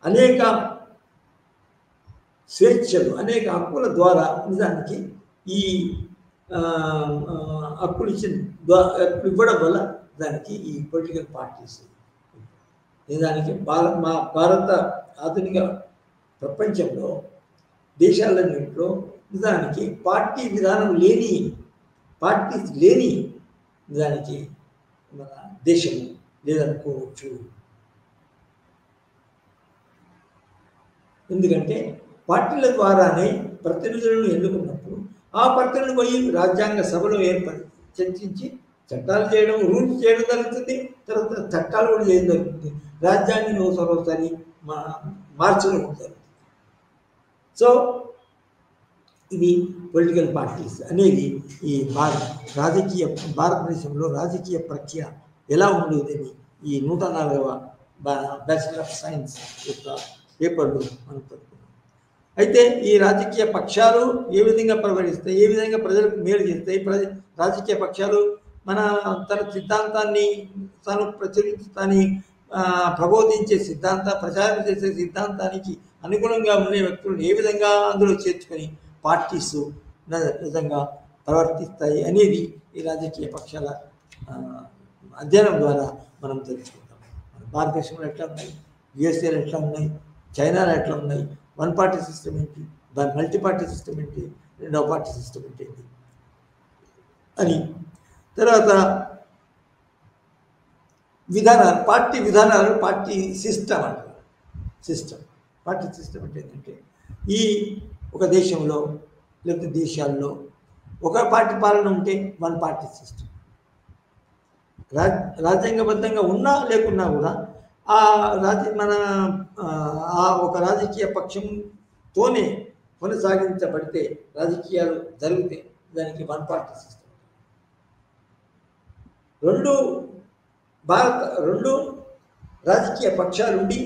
అనేక స్వేచ్ఛలు, అనేక హక్కుల ద్వారా నిజానికి ఈ హక్కులు ఇవ్వడం వల్ల దానికి ఈ పొలిటికల్ పార్టీస్ నిజానికి మా భారత ఆధునిక ప్రపంచంలో దేశాలన్నింటిలో నిజానికి పార్టీ విధానం పార్టీస్ లేని నిజానికి మన దేశము లేదనుకోవచ్చు. ఎందుకంటే పార్టీల ద్వారానే ప్రతినిధులను ఎన్నుకున్నప్పుడు ఆ ప్రతినిధులు పోయి రాజ్యాంగ సభలో చర్చించి చట్టాలు చేయడం, రూల్స్ చేయడం జరుగుతుంది. తర్వాత చట్టాలు కూడా చేయడం జరుగుతుంది. రాజ్యాంగాన్ని ఒకసారి మార్చడం జరుగుతుంది. సో ఇది పొలిటికల్ పార్టీస్ అనేది ఈ భారతదేశంలో రాజకీయ ప్రక్రియ ఎలా ఉండేదని ఈ 104వ బ్యాచిలర్ ఆఫ్ సైన్స్ యొక్క పేపర్లు మనం చదువుకున్నాం. అయితే ఈ రాజకీయ పక్షాలు ఏ విధంగా ప్రవర్తిస్తాయి, ఏ విధంగా ప్రజలకు మేలు చేస్తాయి, రాజకీయ పక్షాలు తన సిద్ధాంతాన్ని తాను ప్రబోధించే ప్రచారం చేసే సిద్ధాంతానికి అనుగుణంగా ఉండే వ్యక్తులను ఏ విధంగా అందులో చేర్చుకొని పార్టీస్ నిజంగా ప్రవర్తిస్తాయి అనేది ఈ రాజకీయ పక్షాల అధ్యయనం ద్వారా మనం తెలుసుకుంటాం. మన భారతదేశంలో ఎట్లా ఉన్నాయి, యుఎస్ఏలో ఎట్లా ఉన్నాయి, చైనాలో ఎట్లా ఉన్నాయి, వన్ పార్టీ సిస్టమ్ ఏంటి, మల్టీ పార్టీ సిస్టమ్ ఏంటి, రెండవ పార్టీ సిస్టమ్ ఏంటి అని. తర్వాత విధానాలు, పార్టీ సిస్టమ్ అంటారు. పార్టీ సిస్టమ్ అంటే ఏంటంటే ఈ ఒక దేశంలో లేకపోతే దేశాల్లో ఒక పార్టీ పాలన ఉంటే వన్ పార్టీ సిస్టమ్. రాజ్యాంగబద్ధంగా ఉన్నా లేకున్నా కూడా ఒక రాజకీయ పక్షంతోనే కొనసాగించబడితే, రాజకీయాలు జరిగితే దానికి వన్ పార్టీ సిస్టమ్. రెండు రాజకీయ పక్షాలుండి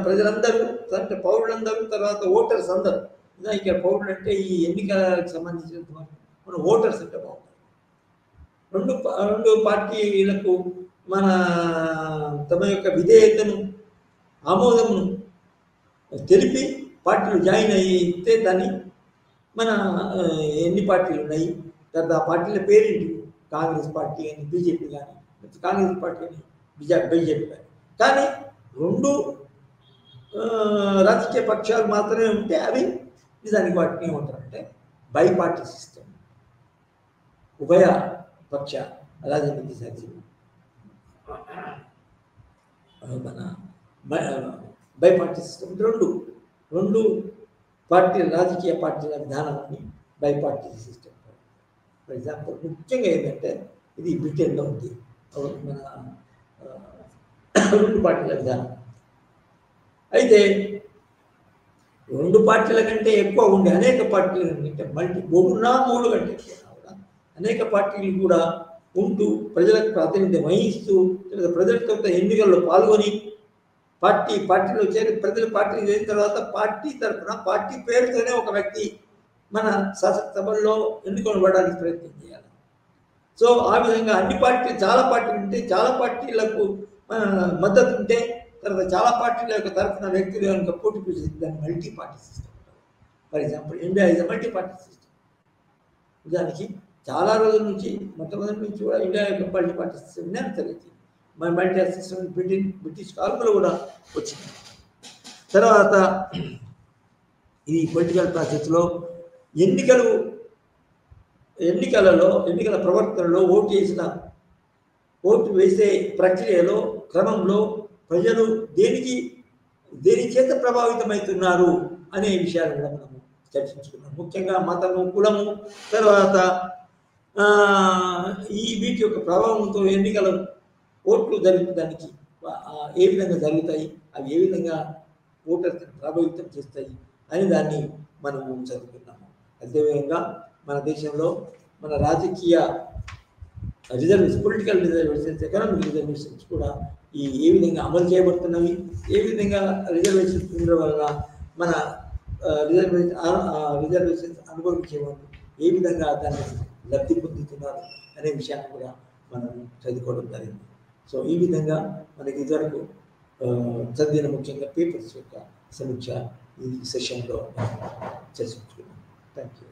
ప్రజలందరూ అంటే పౌరులందరూ, తర్వాత ఓటర్స్ అందరూ. ఇక్కడ పౌరులు అంటే ఈ ఎన్నికలకు సంబంధించిన మన ఓటర్స్ అంటే బాగుంటుంది. రెండు పార్టీలకు తమ యొక్క విధేయతను, ఆమోదమును తెలిపి పార్టీలు జాయిన్ అయితే దాన్ని ఎన్ని పార్టీలు ఉన్నాయి, తర్వాత ఆ పార్టీల పేరేంటి, కాంగ్రెస్ పార్టీ అని, బీజేపీ కానీ, కాంగ్రెస్ పార్టీ అని, బీజేపీ కానీ. కానీ రెండు రాజకీయ పక్షాలు మాత్రమే ఉంటే అవి నిజానికి వాటిని ఏమంటారంటే బై పార్టీ సిస్టమ్, ఉభయ పక్ష రాజనీతి సాధ్యం. బై పార్టీ సిస్టమ్ రెండు పార్టీల రాజకీయ పార్టీల విధానాన్ని by party system. For example ముఖ్యంగా ఏంటంటే ఇది బ్రిటన్లో ఉంది, రెండు పార్టీల విధానం. అయితే రెండు పార్టీల కంటే ఎక్కువ ఉండే అనేక పార్టీల కంటే మూడు కంటే కూడా అనేక పార్టీలు కూడా ఉంటూ ప్రజలకు ప్రాతినిధ్యం వహిస్తూ, ప్రజలతో ఎన్నికల్లో పాల్గొని పార్టీలో చేరి పార్టీలు చేరిన తర్వాత పార్టీ తరఫున పార్టీ పేరుతోనే ఒక వ్యక్తి మన శాసనసభల్లో ఎన్నుకొనబడడానికి ప్రయత్నం చేయాలి. సో ఆ విధంగా చాలా పార్టీలు ఉంటే, చాలా పార్టీలకు మద్దతు ఉంటే, తర్వాత చాలా పార్టీల యొక్క తరఫున వ్యక్తులు కనుక పోటీ చేసి దాన్ని multi party system. For example India is multi party system. నిజానికి చాలా రోజుల నుంచి, మొట్టమొదటి నుంచి కూడా ఇండియా యొక్క మల్టీ పార్టీ సిస్టమ్ తెలియదు. మన మల్టీ సిస్టమ్ బ్రిటిష్ కాలంలో కూడా వచ్చింది. తర్వాత ఈ పొలిటికల్ ప్రాసెస్లో ఎన్నికల ప్రవర్తనలో ఓటు వేసే ప్రక్రియలో క్రమంలో ప్రజలు దేని చేత ప్రభావితమవుతున్నారు అనే విషయాలు కూడా మనము చర్చించుకున్నాం. ముఖ్యంగా మతము, కులము, తర్వాత వీటి యొక్క ప్రభావంతో ఓట్లు జరుగుతానికి ఏ విధంగా జరుగుతాయి, అవి ఏ విధంగా ఓటర్ని ప్రభావితం చేస్తాయి అని దాన్ని మనము చదువుకున్నాము. అదేవిధంగా మన దేశంలో మన రాజకీయ పొలిటికల్ రిజర్వేషన్స్, ఎకనామిక్ రిజర్వేషన్స్ కూడా ఏ విధంగా అమలు చేయబడుతున్నవి, ఏ విధంగా రిజర్వేషన్స్ ఉండడం వల్ల మన రిజర్వేషన్స్ అనుభవించేవాళ్ళు ఏ విధంగా దాన్ని లబ్ధి పొందుతున్నారు అనే విషయాన్ని కూడా మనం చదువుకోవడం జరిగింది. సో ఈ విధంగా మనకి ఇదివరకు చదివిన ముఖ్యంగా పేపర్స్ యొక్క సమీక్ష ఈ సెషన్లో చర్చించుకున్నాం. Thank you.